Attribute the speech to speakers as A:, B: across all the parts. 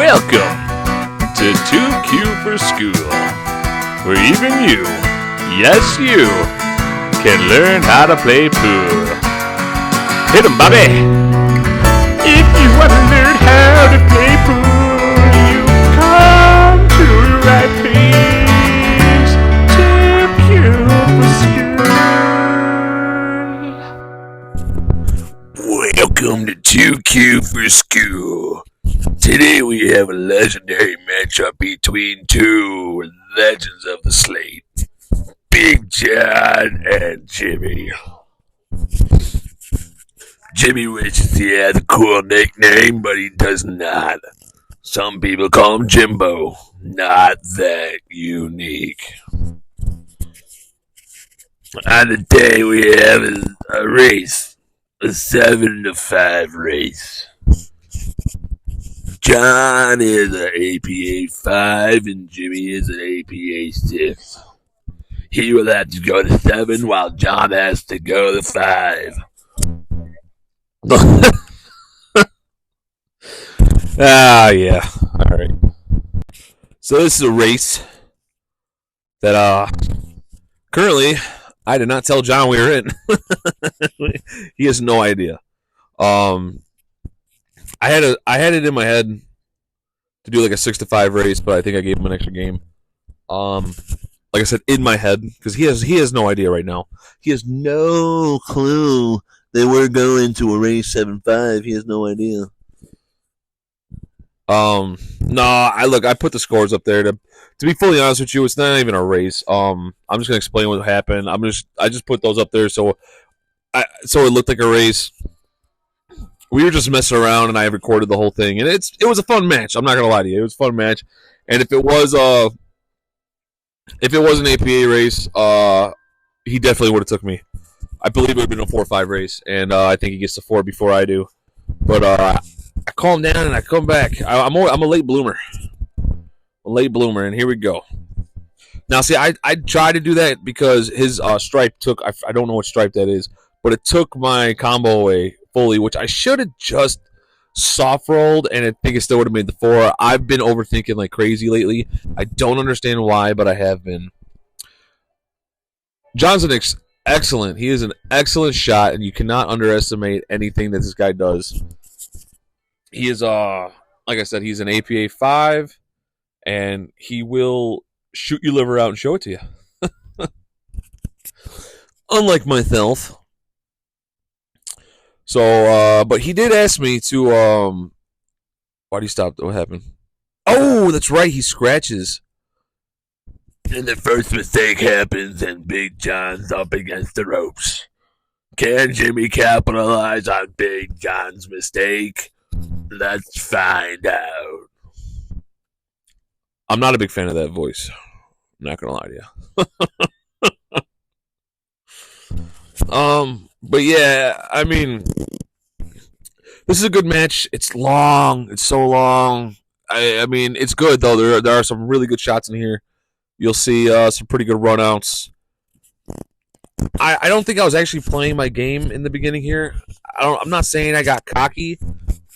A: Welcome to 2Q for School, where even you, yes you, can learn how to play pool. Hit 'em, Bobby! If you want to learn how to play pool, you come to the right place. 2Q for School. Welcome to 2Q for School. Today we have a legendary matchup between two legends of the slate, Big John and Jimmy. Jimmy wishes he had a cool nickname, but he does not. Some people call him Jimbo. Not that unique. On the day we have a race, a 7-5 race. John is an APA 5 and Jimmy is an APA 6. He will have to go to 7 while John has to go to 5. Yeah. Alright. So this is a race that currently I did not tell John we were in. He has no idea. I had it in my head to do like a 6-5 race, but I think I gave him an extra game. Like I said, in my head, because he has no idea right now. He has no clue that we're going to a race 7-5. He has no idea. No, I put the scores up there to be fully honest with you. It's not even a race. I'm just gonna explain what happened. I just put those up there so it looked like a race. We were just messing around, and I recorded the whole thing, and it was a fun match. I'm not gonna lie to you, it was a fun match. And if it was an APA race, he definitely would have took me. I believe it would have been a 4-5 race, and I think he gets to 4 before I do. But I calm down and I come back. I'm a late bloomer, and here we go. Now, see, I tried to do that because his stripe took. I don't know what stripe that is, but it took my combo away fully, which I should have just soft rolled, and I think it still would have made the 4. I've been overthinking like crazy lately. I don't understand why, but I have been. John's excellent. He is an excellent shot, and you cannot underestimate anything that this guy does. He is like I said, he's an APA 5, and he will shoot your liver out and show it to you. Unlike myself. So, but he did ask me to, why do you stop? What happened? Oh, that's right, he scratches. And the first mistake happens, and Big John's up against the ropes. Can Jimmy capitalize on Big John's mistake? Let's find out. I'm not a big fan of that voice. I'm not gonna lie to you. But yeah, I mean, this is a good match. It's long. It's so long. I mean, it's good though. There are some really good shots in here. You'll see some pretty good runouts. I don't think I was actually playing my game in the beginning here. I'm not saying I got cocky.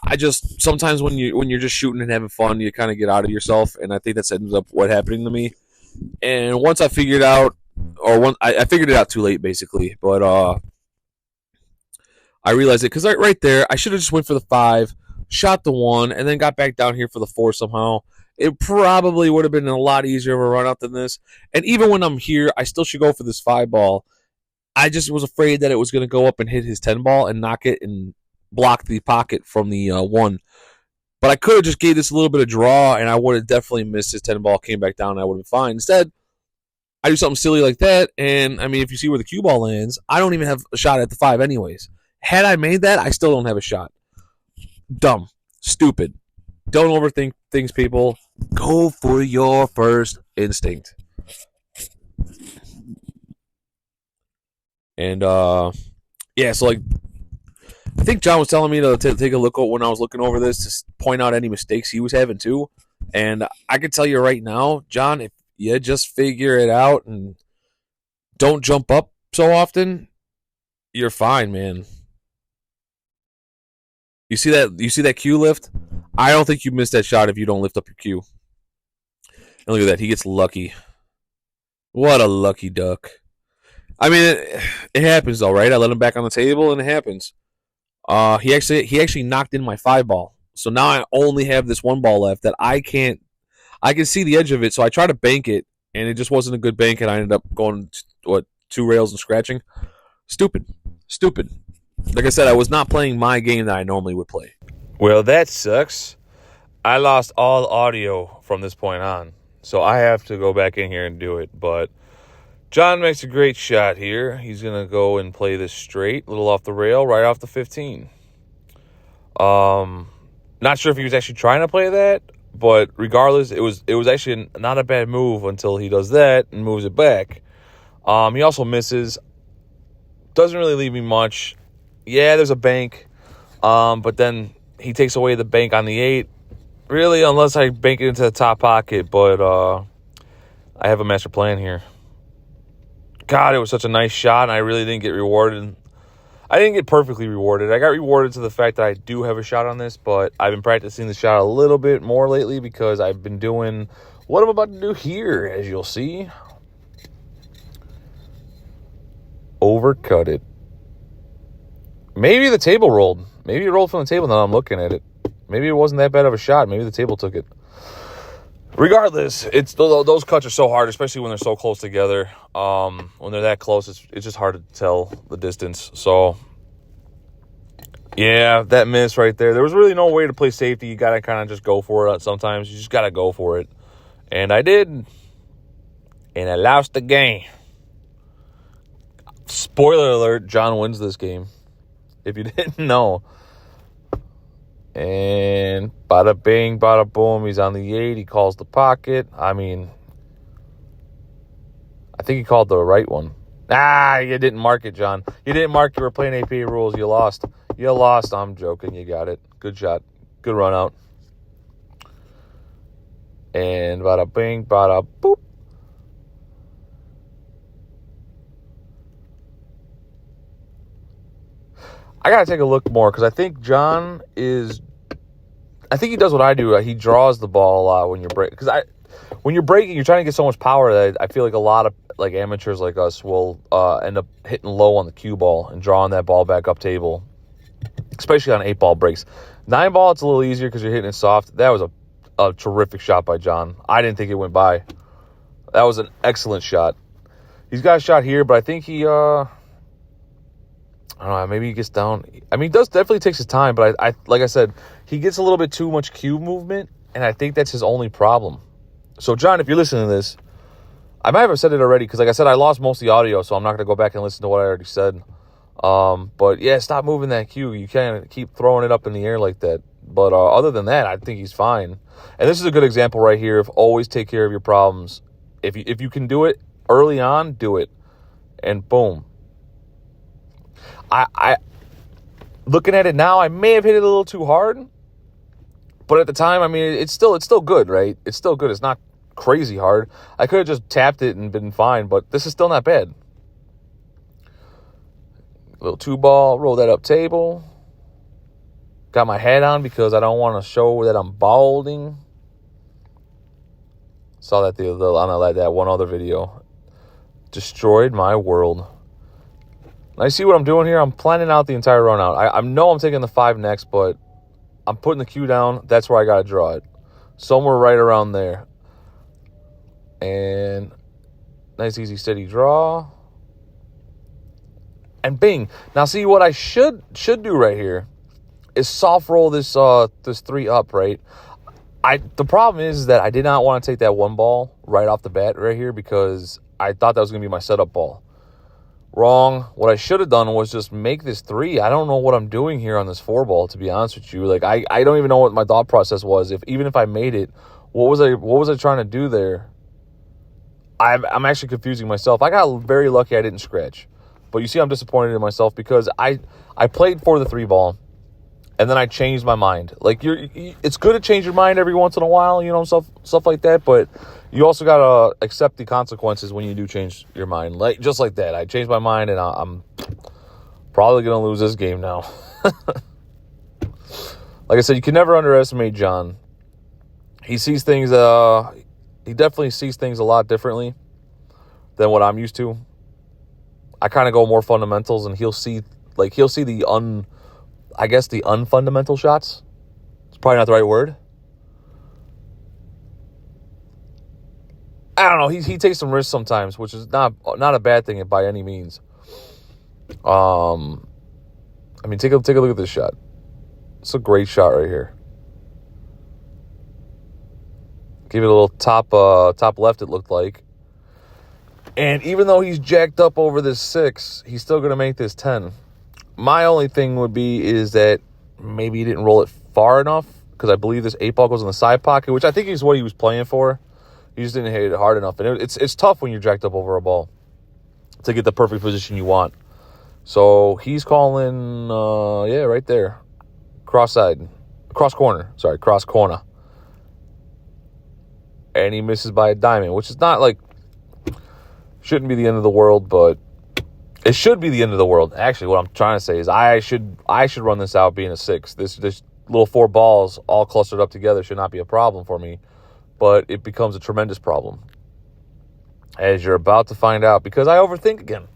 A: I just sometimes when you're just shooting and having fun, you kind of get out of yourself, and I think that ends up what happening to me. And once I figured out, I figured it out too late basically, but I realized it because right there, I should have just went for the 5, shot the 1, and then got back down here for the 4 somehow. It probably would have been a lot easier of a run out than this. And even when I'm here, I still should go for this 5 ball. I just was afraid that it was going to go up and hit his 10 ball and knock it and block the pocket from the 1. But I could have just gave this a little bit of draw, and I would have definitely missed his 10 ball, came back down, and I would have been fine. Instead, I do something silly like that, and I mean, if you see where the cue ball lands, I don't even have a shot at the 5 anyways. Had I made that, I still don't have a shot. Dumb. Stupid. Don't overthink things, people. Go for your first instinct. And, yeah, so, like, I think John was telling me to take a look at when I was looking over this to point out any mistakes he was having, too. And I can tell you right now, John, if you just figure it out and don't jump up so often, you're fine, man. You see that cue lift? I don't think you missed that shot if you don't lift up your cue. And look at that. He gets lucky. What a lucky duck. I mean, it happens though, right? I let him back on the table, and it happens. He actually knocked in my 5 ball, so now I only have this 1 ball left that I can't. I can see the edge of it, so I try to bank it, and it just wasn't a good bank, and I ended up going 2 rails and scratching. Stupid. Like I said, I was not playing my game that I normally would play.
B: Well, that sucks. I lost all audio from this point on, so I have to go back in here and do it. But John makes a great shot here. He's going to go and play this straight, a little off the rail, right off the 15. Not sure if he was actually trying to play that, but regardless, it was actually not a bad move until he does that and moves it back. He also misses. Doesn't really leave me much. Yeah, there's a bank, but then he takes away the bank on the 8. Really, unless I bank it into the top pocket, but I have a master plan here. God, it was such a nice shot, and I really didn't get rewarded. I didn't get perfectly rewarded. I got rewarded to the fact that I do have a shot on this, but I've been practicing the shot a little bit more lately because I've been doing what I'm about to do here, as you'll see. Overcut it. Maybe the table rolled. Maybe it rolled from the table now I'm looking at it. Maybe it wasn't that bad of a shot. Maybe the table took it. Regardless, those cuts are so hard, especially when they're so close together. When they're that close, it's just hard to tell the distance. So, yeah, that miss right there. There was really no way to play safety. You got to kind of just go for it sometimes. You just got to go for it. And I did. And I lost the game. Spoiler alert, John wins this game. If you didn't know. And bada bing, bada boom. He's on the 8. He calls the pocket. I mean, I think he called the right one. You didn't mark it, John. You didn't mark you were playing APA rules. You lost. I'm joking. You got it. Good shot. Good run out. And bada bing, bada boop. I got to take a look more because I think John is... I think he does what I do. He draws the ball a lot when you're breaking. Because when you're breaking, you're trying to get so much power that I feel like a lot of like amateurs like us will end up hitting low on the cue ball and drawing that ball back up table, especially on 8-ball breaks. 9-ball, it's a little easier because you're hitting it soft. That was a terrific shot by John. I didn't think it went by. That was an excellent shot. He's got a shot here, but I think he... I don't know, maybe he gets down. I mean, he definitely takes his time, but I like I said, he gets a little bit too much cue movement, and I think that's his only problem. So, John, if you're listening to this, I might have said it already, because like I said, I lost most of the audio, so I'm not going to go back and listen to what I already said. But, yeah, stop moving that cue. You can't keep throwing it up in the air like that. But other than that, I think he's fine. And this is a good example right here of always take care of your problems. If you can do it early on, do it. And boom. I looking at it now, I may have hit it a little too hard, but at the time, I mean, it's still good, right? It's still good. It's not crazy hard. I could have just tapped it and been fine, but this is still not bad. Little 2-ball, roll that up table. Got my hat on because I don't want to show that I'm balding. Saw that on that one other video. Destroyed my world. I see what I'm doing here. I'm planning out the entire run out. I know I'm taking the 5 next, but I'm putting the cue down. That's where I got to draw it. Somewhere right around there. And nice, easy, steady draw. And bing. Now, see, what I should do right here is soft roll this 3 up, right? The problem is that I did not want to take that 1 ball right off the bat right here because I thought that was going to be my setup ball. Wrong. What I should have done was just make this 3. I don't know what I'm doing here on this 4-ball, to be honest with you. Like I don't even know what my thought process was. Even if I made it, what was I trying to do there? I'm actually confusing myself. I got very lucky I didn't scratch. But you see, I'm disappointed in myself because I played for the 3-ball, and then I changed my mind. Like it's good to change your mind every once in a while, you know, stuff like that. But you also gotta accept the consequences when you do change your mind. Like just like that, I changed my mind, and I'm probably gonna lose this game now. like I said, you can never underestimate John. He sees things, he definitely sees things a lot differently than what I'm used to. I kind of go more fundamentals, and he'll see the the unfundamental shots. It's probably not the right word. I don't know. He takes some risks sometimes, which is not a bad thing by any means. I mean, take a look at this shot. It's a great shot right here. Give it a little top left, it looked like. And even though he's jacked up over this 6, he's still going to make this 10. My only thing would be is that maybe he didn't roll it far enough, because I believe this 8 ball goes in the side pocket, which I think is what he was playing for. He just didn't hit it hard enough. And it's tough when you're jacked up over a ball to get the perfect position you want. So he's calling, right there. Cross corner. And he misses by a diamond, which is not like, shouldn't be the end of the world, but it should be the end of the world. Actually, what I'm trying to say is I should run this out being a 6. This little 4 balls all clustered up together should not be a problem for me, but it becomes a tremendous problem, as you're about to find out, because I overthink again.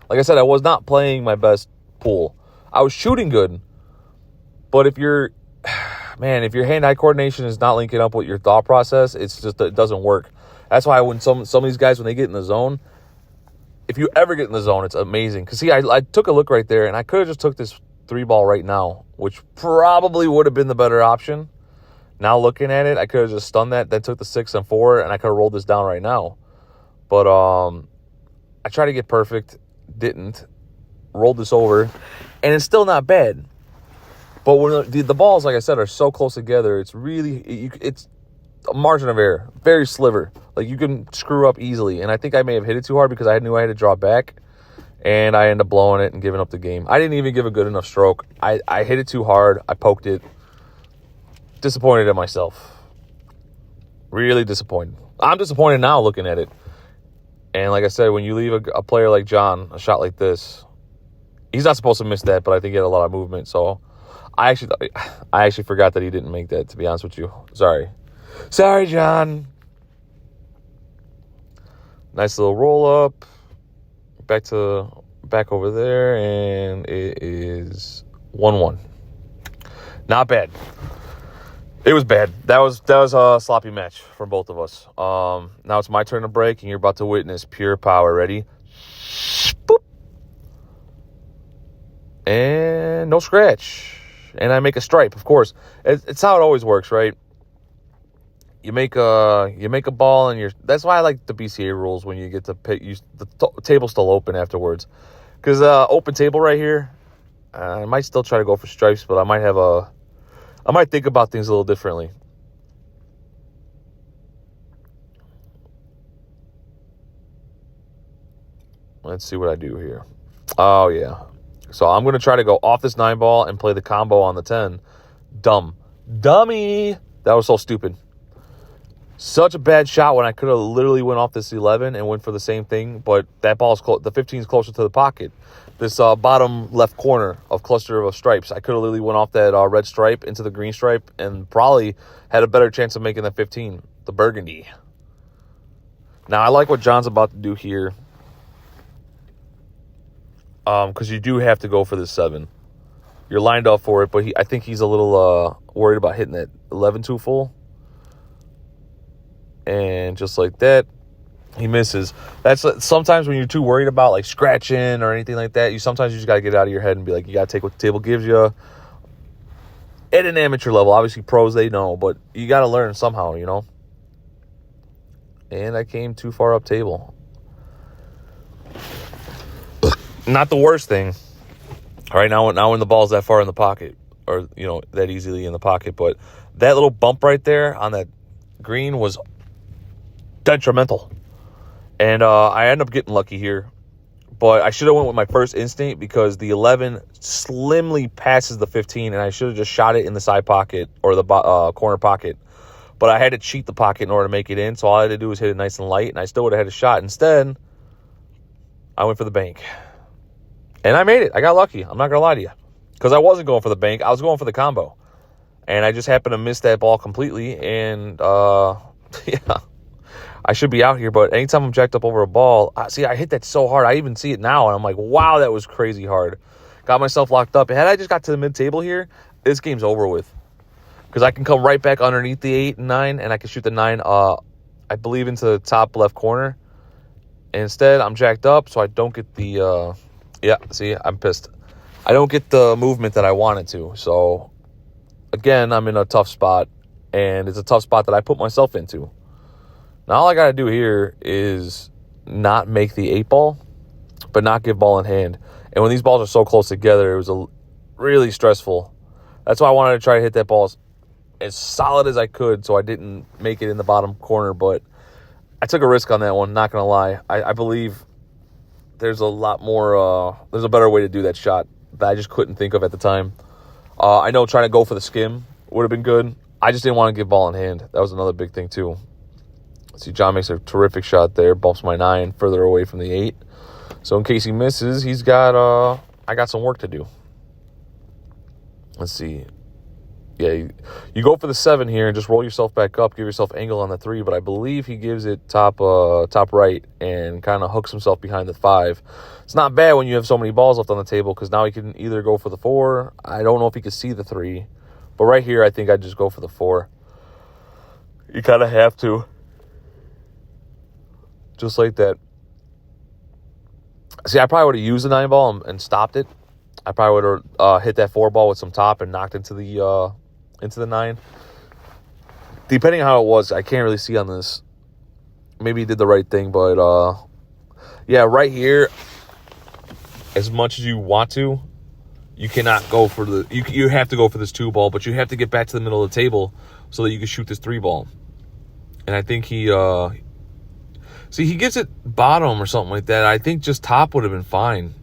B: Like I said, I was not playing my best pool. I was shooting good, but if your hand-eye coordination is not linking up with your thought process, it doesn't work. That's why when some of these guys, when they get in the zone, if you ever get in the zone, it's amazing. Because, see, I took a look right there, and I could have just took this 3 ball right now, which probably would have been the better option. Now looking at it, I could have just stunned that, then took the 6 and 4, and I could have rolled this down right now. But I tried to get perfect, didn't. Rolled this over, and it's still not bad. But when the balls, like I said, are so close together, it's a margin of error, very sliver. Like, you can screw up easily. And I think I may have hit it too hard because I knew I had to draw back, and I ended up blowing it and giving up the game. I didn't even give a good enough stroke. I hit it too hard. I poked it. Disappointed in myself. Really disappointed. I'm disappointed now looking at it. And like I said, when you leave a player like John a shot like this, he's not supposed to miss that, but I think he had a lot of movement. So I actually forgot that he didn't make that, to be honest with you. Sorry, John. Nice little roll up. Back over there, and it is 1-1. Not bad. It was bad. That was a sloppy match for both of us. Now it's my turn to break, and you're about to witness pure power. Ready? Boop. And no scratch. And I make a stripe, of course. It's how it always works, right? You make a ball, and that's why I like the BCA rules when you get to pick. The table's still open afterwards, because open table right here. I might still try to go for stripes, but I might think about things a little differently. Let's see what I do here. Oh yeah, so I'm gonna try to go off this 9 ball and play the combo on the 10. Dummy. That was so stupid. Such a bad shot when I could have literally went off this 11 and went for the same thing, but that ball's the 15 is closer to the pocket. This bottom left corner of cluster of stripes, I could have literally went off that red stripe into the green stripe and probably had a better chance of making that 15, the burgundy. Now, I like what John's about to do here, because you do have to go for this 7. You're lined up for it, but I think he's a little worried about hitting that 11 too full. And just like that, he misses. That's sometimes when you're too worried about like scratching or anything like that, you just got to get out of your head and be like, you got to take what the table gives you. At an amateur level, obviously pros, they know, but you got to learn somehow, you know. And I came too far up table. Not the worst thing. All right, now when the ball's that far in the pocket, or that easily in the pocket, but that little bump right there on that green was detrimental. And I end up getting lucky here, but I should have went with my first instinct, because the 11 slimly passes the 15, and I should have just shot it in the side pocket or the corner pocket. But I had to cheat the pocket in order to make it in, so all I had to do was hit it nice and light, and I still would have had a shot. Instead, I went for the bank. And I made it. I got lucky. I'm not going to lie to you. Because I wasn't going for the bank. I was going for the combo. And I just happened to miss that ball completely. And, yeah, I should be out here. But anytime I'm jacked up over a ball, I hit that so hard. I even see it now. And I'm like, wow, that was crazy hard. Got myself locked up. And had I just got to the mid-table here, this game's over with. Because I can come right back underneath the 8 and 9. And I can shoot the 9, I believe, into the top left corner. And instead, I'm jacked up. So I don't get the, I'm pissed. I don't get the movement that I wanted to. So, again, I'm in a tough spot, and it's a tough spot that I put myself into. Now, all I got to do here is not make the 8 ball, but not give ball in hand. And when these balls are so close together, it was really stressful. That's why I wanted to try to hit that ball as solid as I could so I didn't make it in the bottom corner. But I took a risk on that one, not going to lie. I believe there's a lot more, there's a better way to do that shot that I just couldn't think of at the time. I know trying to go for the skim would have been good. I just didn't want to give ball in hand. That was another big thing too. See, John makes a terrific shot there, bumps my 9 further away from the 8. So in case he misses, I got some work to do. Let's see. Yeah, you go for the 7 here and just roll yourself back up, give yourself angle on the 3, but I believe he gives it top right and kind of hooks himself behind the 5. It's not bad when you have so many balls left on the table because now he can either go for the 4. I don't know if he could see the 3, but right here I think I'd just go for the 4. You kind of have to. Just like that. See, I probably would have used the 9 ball and stopped it. I probably would have hit that 4 ball with some top and knocked into the 9. Depending on how it was, I can't really see on this. Maybe he did the right thing, but yeah, right here, as much as you want to, you cannot go for the. You have to go for this 2 ball, but you have to get back to the middle of the table so that you can shoot this 3 ball. And I think he gives it bottom or something like that. I think just top would have been fine.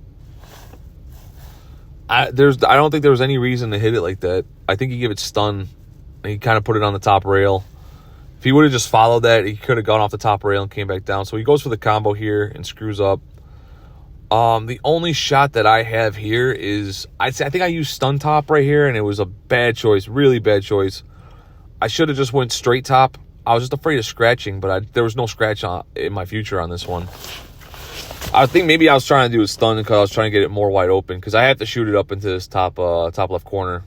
B: I don't think there was any reason to hit it like that. I think he gave it stun. And he kind of put it on the top rail. If he would have just followed that, he could have gone off the top rail and came back down. So he goes for the combo here and screws up. The only shot that I have here is I think I used stun top right here, and it was a bad choice, really bad choice. I should have just went straight top. I was just afraid of scratching, but there was no scratch in my future on this one. I think maybe I was trying to do a stun because I was trying to get it more wide open because I had to shoot it up into this top left corner.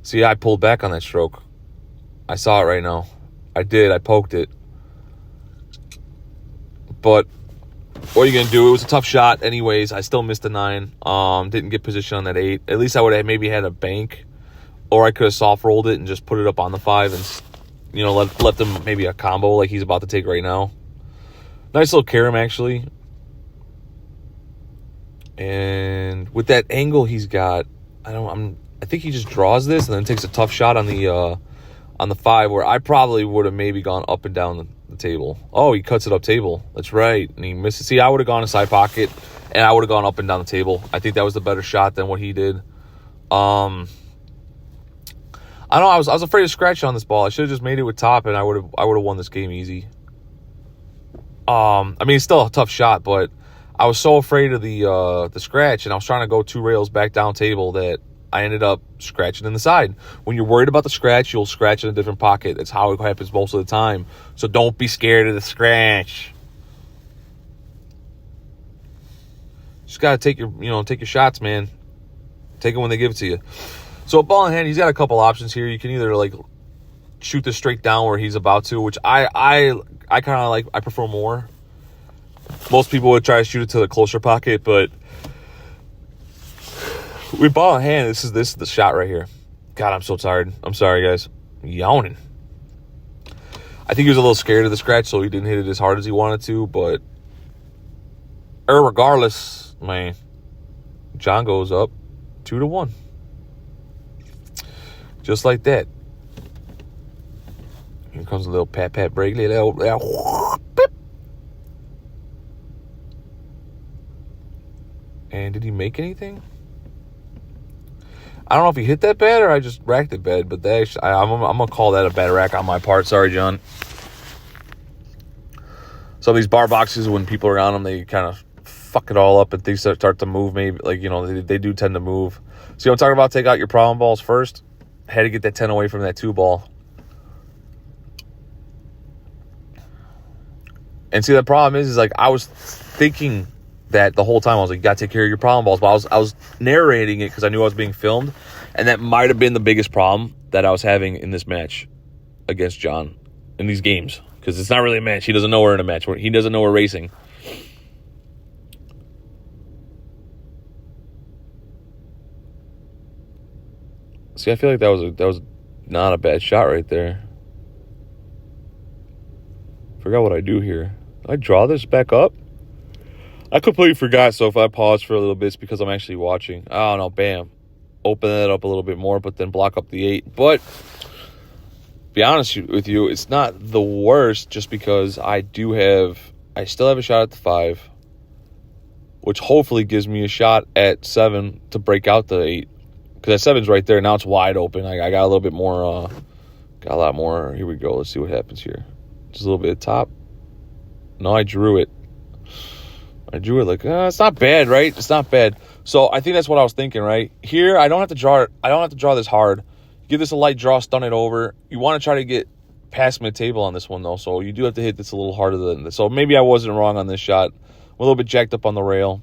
B: See, I pulled back on that stroke. I saw it right now. I did. I poked it. But what are you going to do? It was a tough shot anyways. I still missed the 9. Didn't get position on that 8. At least I would have maybe had a bank. Or I could have soft rolled it and just put it up on the 5 and, let them maybe a combo like he's about to take right now. Nice little carom, actually. And with that angle he's got, I think he just draws this and then takes a tough shot on the 5 where I probably would have maybe gone up and down the table. Oh, he cuts it up table. That's right. And he misses. See, I would have gone a side pocket and I would have gone up and down the table. I think that was the better shot than what he did. I don't know. I was afraid of scratching on this ball. I should have just made it with top, and I would have won this game easy. It's still a tough shot, but I was so afraid of the scratch, and I was trying to go 2 rails back down table that I ended up scratching in the side. When you're worried about the scratch, you'll scratch in a different pocket. That's how it happens most of the time. So don't be scared of the scratch. Just gotta take your shots, man. Take it when they give it to you. So ball in hand, he's got a couple options here. You can either shoot this straight down where he's about to, which I kind of like. I prefer more. Most people would try to shoot it to the closer pocket, but with ball in hand, this is the shot right here. God, I'm so tired. I'm sorry, guys. I'm yawning. I think he was a little scared of the scratch, so he didn't hit it as hard as he wanted to. But regardless, man, John goes up 2-1. Just like that. Here comes a little pat break. Little beep. And did he make anything? I don't know if he hit that bad or I just racked it bad, but I'm going to call that a bad rack on my part. Sorry, John. Some of these bar boxes, when people are on them, they kind of fuck it all up and things start to move. Maybe like they do tend to move. See what I'm talking about? Take out your problem balls first. Had to get that 10 away from that 2 ball. And see, the problem is like I was thinking that the whole time. I was like, you got to take care of your problem balls. But I was narrating it because I knew I was being filmed. And that might have been the biggest problem that I was having in this match against John, in these games. Because it's not really a match. He doesn't know we're in a match. He doesn't know we're racing. See, I feel like that was not a bad shot right there. Forgot what I do here. Did I draw this back up? I completely forgot, so if I pause for a little bit, it's because I'm actually watching. I don't know, bam. Open that up a little bit more, but then block up the 8. But, be honest with you, it's not the worst just because I still have a shot at the 5, which hopefully gives me a shot at 7 to break out the 8. Because that 7's right there. Now it's wide open. I got a little bit more, got a lot more. Here we go. Let's see what happens here. Just a little bit of top. No, I drew it. Like, it's not bad, right? It's not bad. So I think that's what I was thinking, right? Here, I don't have to draw it. I don't have to draw this hard. Give this a light draw, stun it over. You want to try to get past mid-table on this one, though. So you do have to hit this a little harder than this. So maybe I wasn't wrong on this shot. I'm a little bit jacked up on the rail.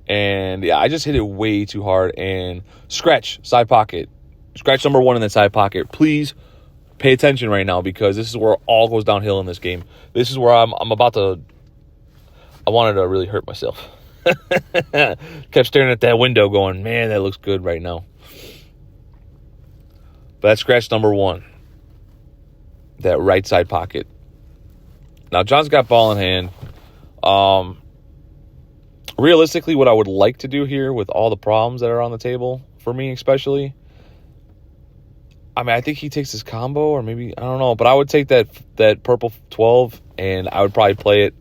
B: And, yeah, I just hit it way too hard. And scratch, side pocket. Scratch number 1 in that side pocket. Please pay attention right now because this is where it all goes downhill in this game. This is where I'm about to... I wanted to really hurt myself. Kept staring at that window going, man, that looks good right now. But that's scratch number 1. That right side pocket. Now, John's got ball in hand. Realistically, what I would like to do here with all the problems that are on the table, for me especially, I mean, I think he takes his combo, or maybe, I don't know, but I would take that purple 12, and I would probably play it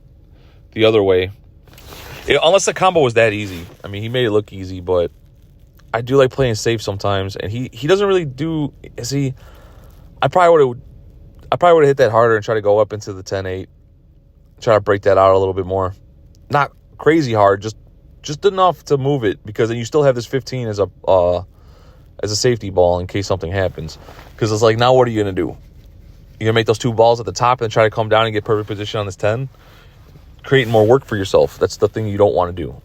B: the other way. Unless the combo was that easy. I mean, he made it look easy, but I do like playing safe sometimes, and he doesn't really do, I probably would have hit that harder and try to go up into the 10-8, try to break that out a little bit more. Not crazy hard, just enough to move it, because then you still have this 15 as a safety ball in case something happens. Because it's like, now what are you going to do? You're going to make those 2 balls at the top and then try to come down and get perfect position on this 10? Creating more work for yourself. That's the thing you don't want to do.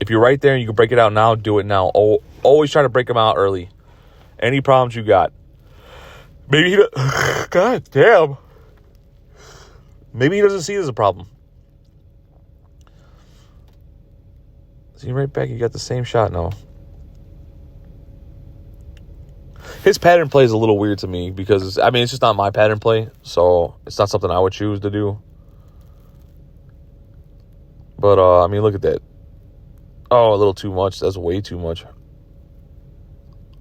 B: If you're right there and you can break it out now, do it now. Always try to break them out early. Any problems you got. Maybe God damn. Maybe he doesn't see it as a problem. See, right back, you got the same shot now. His pattern play is a little weird to me because, I mean, it's just not my pattern play, so it's not something I would choose to do. But, I mean, look at that. Oh, a little too much. That's way too much.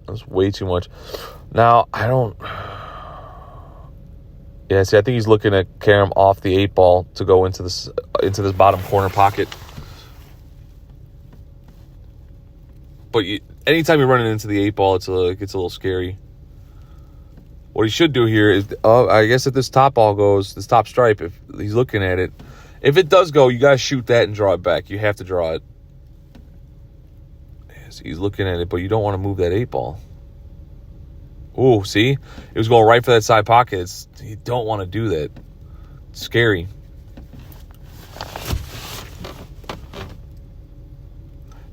B: That's way too much. Now, I don't... Yeah, see, I think he's looking at carry him off the 8 ball to go into this bottom corner pocket. But anytime you're running into the 8 ball, it gets a little scary. What he should do here is, I guess if this top ball goes, this top stripe, if he's looking at it, if it does go, you got to shoot that and draw it back. You have to draw it. So he's looking at it, but you don't want to move that 8 ball. Ooh, see? It was going right for that side pocket. You don't want to do that. It's scary.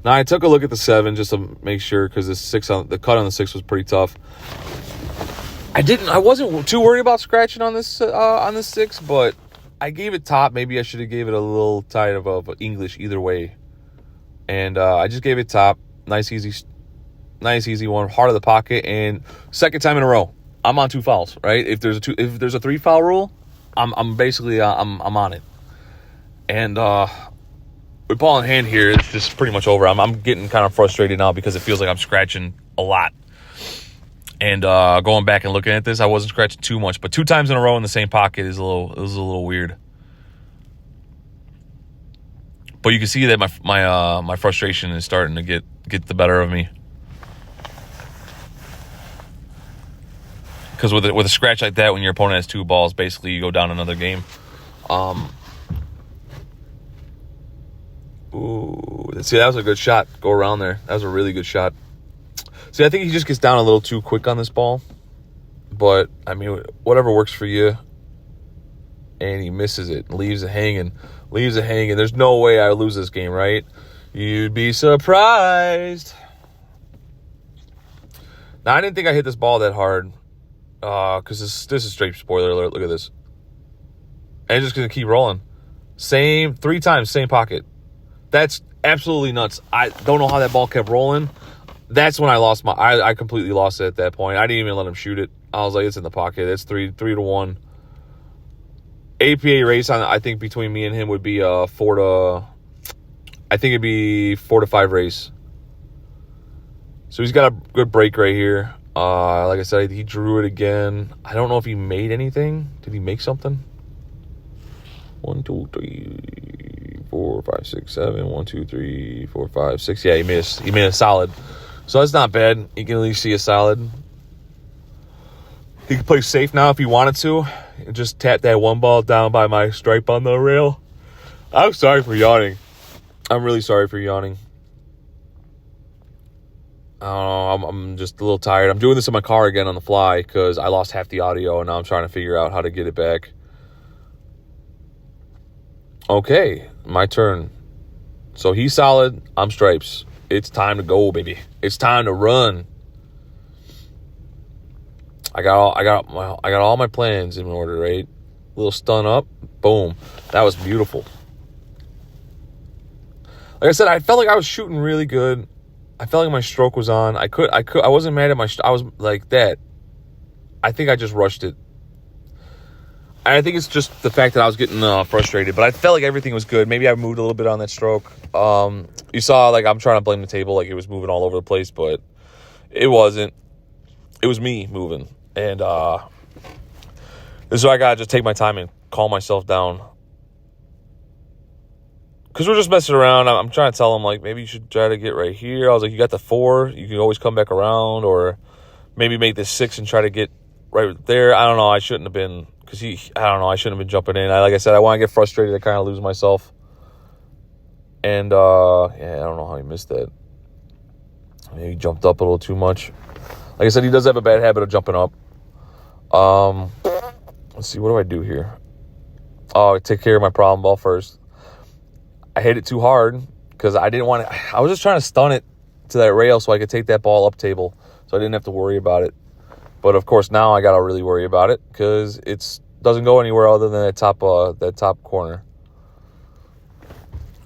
B: Now, I took a look at the 7 just to make sure, because the cut on the 6 was pretty tough. I wasn't too worried about scratching on this 6, but I gave it top. Maybe I should have gave it a little tight of English either way. And I just gave it top. Nice, easy one. Heart of the pocket. And second time in a row, I'm on 2 fouls, right? If there's a 3 foul rule, I'm basically I'm on it. And with ball in hand here, it's just pretty much over. I'm getting kind of frustrated now because it feels like I'm scratching a lot. And going back and looking at this, I wasn't scratching too much, but 2 times in a row in the same pocket is a little weird. But you can see that my frustration is starting to get the better of me. Because with a scratch like that, when your opponent has 2 balls, basically you go down another game. Ooh, see, that was a good shot. Go around there. That was a really good shot. See, I think he just gets down a little too quick on this ball. But, I mean, whatever works for you. And he misses it. Leaves it hanging. There's no way I lose this game, right? You'd be surprised. Now, I didn't think I hit this ball that hard. Because this is straight spoiler alert. Look at this. And it's just going to keep rolling. 3 times, same pocket. That's absolutely nuts. I don't know how that ball kept rolling. That's when I lost I completely lost it at that point. I didn't even let him shoot it. I was like, it's in the pocket. It's 3-1. APA race, I think, between me and him would be 4-5 race. So he's got a good break right here. Like I said, he drew it again. I don't know if he made anything. Did he make something? 1, 2, 3, 4, 5, 6, 7. 1, 2, 3, 4, 5, 6. Yeah, he made a solid. So that's not bad. You can at least see a solid. He can play safe now if he wanted to. And just tap that one ball down by my stripe on the rail. I'm sorry for yawning. I'm really sorry for yawning. I don't know. I'm just a little tired. I'm doing this in my car again on the fly because I lost half the audio and now I'm trying to figure out how to get it back. Okay, my turn. So he's solid. I'm stripes. It's time to go, baby. It's time to run. I got all my plans in order, right? Little stun up, boom. That was beautiful. Like I said, I felt like I was shooting really good. I felt like my stroke was on. I wasn't mad at I was like that. I think I just rushed it. I think it's just the fact that I was getting frustrated, but I felt like everything was good. Maybe I moved a little bit on that stroke. You saw, like, I'm trying to blame the table, like it was moving all over the place, but it wasn't. It was me moving. And this is why I gotta just take my time and calm myself down. Because we're just messing around. I'm trying to tell him, like, maybe you should try to get right here. I was like, you got the 4. You can always come back around. Or maybe make this 6 and try to get right there. I don't know. I shouldn't have been... Because I shouldn't have been jumping in. Like I said, I want to get frustrated. I kind of lose myself. And, I don't know how he missed that. Maybe he jumped up a little too much. Like I said, he does have a bad habit of jumping up. Let's see. What do I do here? Oh, I take care of my problem ball first. I hit it too hard because I didn't want to. I was just trying to stun it to that rail so I could take that ball up table so I didn't have to worry about it. But, of course, now I got to really worry about it because it doesn't go anywhere other than that top corner.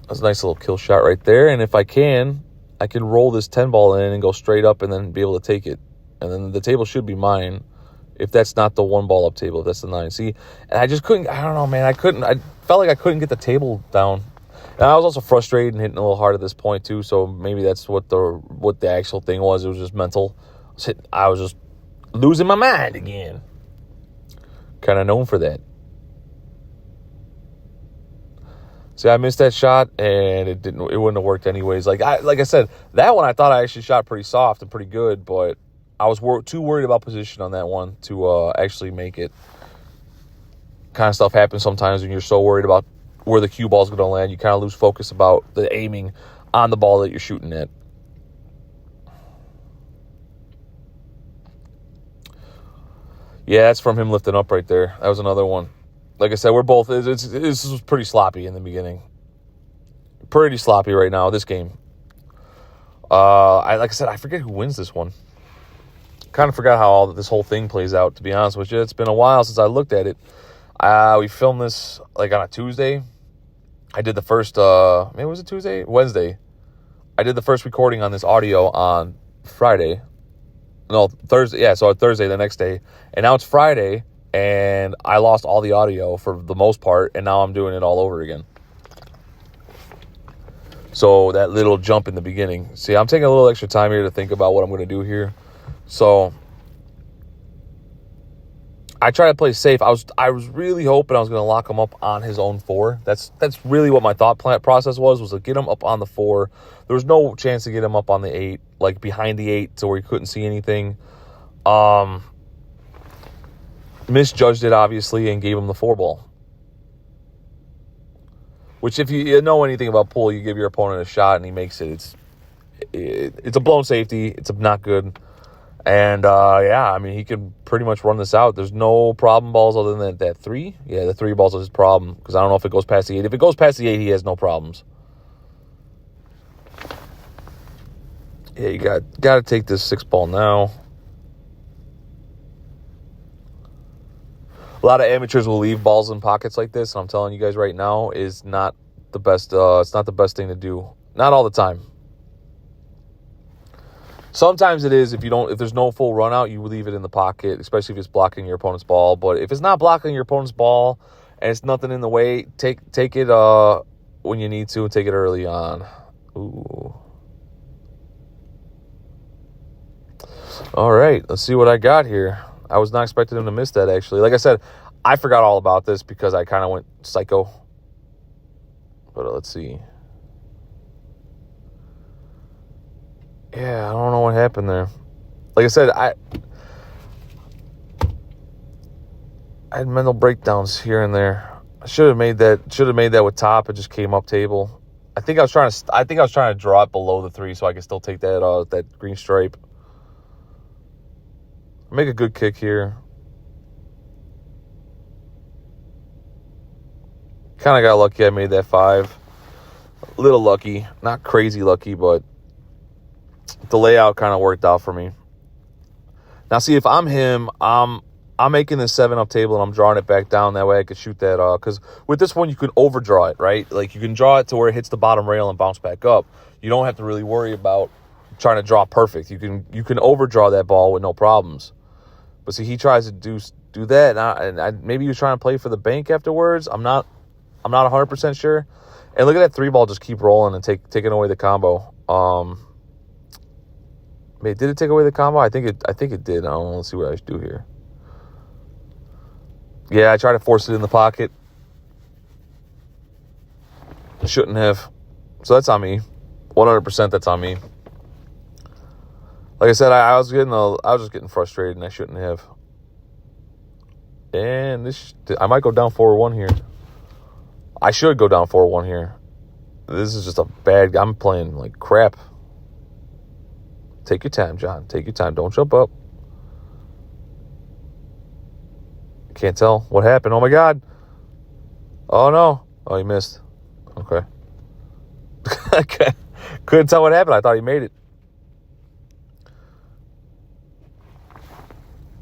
B: That's a nice little kill shot right there. And if I can roll this 10 ball in and go straight up and then be able to take it. And then the table should be mine if that's not the 1 ball up table, if that's the 9. See, and I just couldn't. I don't know, man. I felt like I couldn't get the table down. And I was also frustrated and hitting a little hard at this point, too. So maybe that's what the actual thing was. It was just mental. I was just losing my mind again. Kind of known for that. See, I missed that shot, and it wouldn't have worked anyways. Like I said, that one I thought I actually shot pretty soft and pretty good, but I was too worried about position on that one to actually make it. Kind of stuff happens sometimes when you're so worried about where the cue ball's going to land. You kind of lose focus about the aiming on the ball that you're shooting at. Yeah, that's from him lifting up right there. That was another one. Like I said, we're both... This was pretty sloppy in the beginning. Pretty sloppy right now, this game. Like I said, I forget who wins this one. Kind of forgot how this whole thing plays out, to be honest with you. It's been a while since I looked at it. We filmed this like on a Tuesday. I did the first... maybe was it Tuesday? Wednesday. I did the first recording on this audio on Friday. No, Thursday. Yeah, so Thursday, the next day. And now it's Friday, and I lost all the audio for the most part, and now I'm doing it all over again. So that little jump in the beginning. See, I'm taking a little extra time here to think about what I'm going to do here. So I try to play safe. I was really hoping I was going to lock him up on his own 4. That's really what my thought process was to get him up on the 4. There was no chance to get him up on the 8, like behind the 8 to where he couldn't see anything. Misjudged it, obviously, and gave him the 4 ball. Which, if you know anything about pool, you give your opponent a shot and he makes it. It's a blown safety. It's not good. And, yeah, I mean, he can pretty much run this out. There's no problem balls other than that 3. Yeah, the 3 balls is his problem because I don't know if it goes past the 8. If it goes past the 8, he has no problems. Yeah, you got to take this 6 ball now. A lot of amateurs will leave balls in pockets like this, and I'm telling you guys right now, is not the best. It's not the best thing to do. Not all the time. Sometimes it is. If there's no full run out, you leave it in the pocket, especially if it's blocking your opponent's ball. But if it's not blocking your opponent's ball and it's nothing in the way, take it when you need to, and take it early on. Ooh. All right, let's see what I got here. I was not expecting him to miss that, actually. Like I said, I forgot all about this because I kind of went psycho. But let's see. Yeah, I don't know what happened there. Like I said, I had mental breakdowns here and there. I should have made that with top. It just came up table. I think I was trying to draw it below the 3 so I could still take that green stripe. Make a good kick here. Kind of got lucky I made that 5. A little lucky. Not crazy lucky, but the layout kind of worked out for me. Now, see, if I'm him, I'm making this 7 up table and I'm drawing it back down. That way I could shoot that. Because with this one, you can overdraw it, right? Like, you can draw it to where it hits the bottom rail and bounce back up. You don't have to really worry about trying to draw perfect. You can overdraw that ball with no problems. But see, he tries to do that, and maybe he was trying to play for the bank afterwards. I'm not 100% sure. And look at that 3 ball just keep rolling and taking away the combo. Wait, did it take away the combo? I think it did. I don't know. Let's see what I should do here. Yeah, I tried to force it in the pocket. Shouldn't have. So that's on me. 100% that's on me. Like I said, I was just getting frustrated, and I shouldn't have. And I might go down 4-1 here. I should go down 4-1 here. This is just I'm playing like crap. Take your time, John. Take your time. Don't jump up. Can't tell what happened. Oh, my God. Oh, no. Oh, he missed. Okay. Couldn't tell what happened. I thought he made it.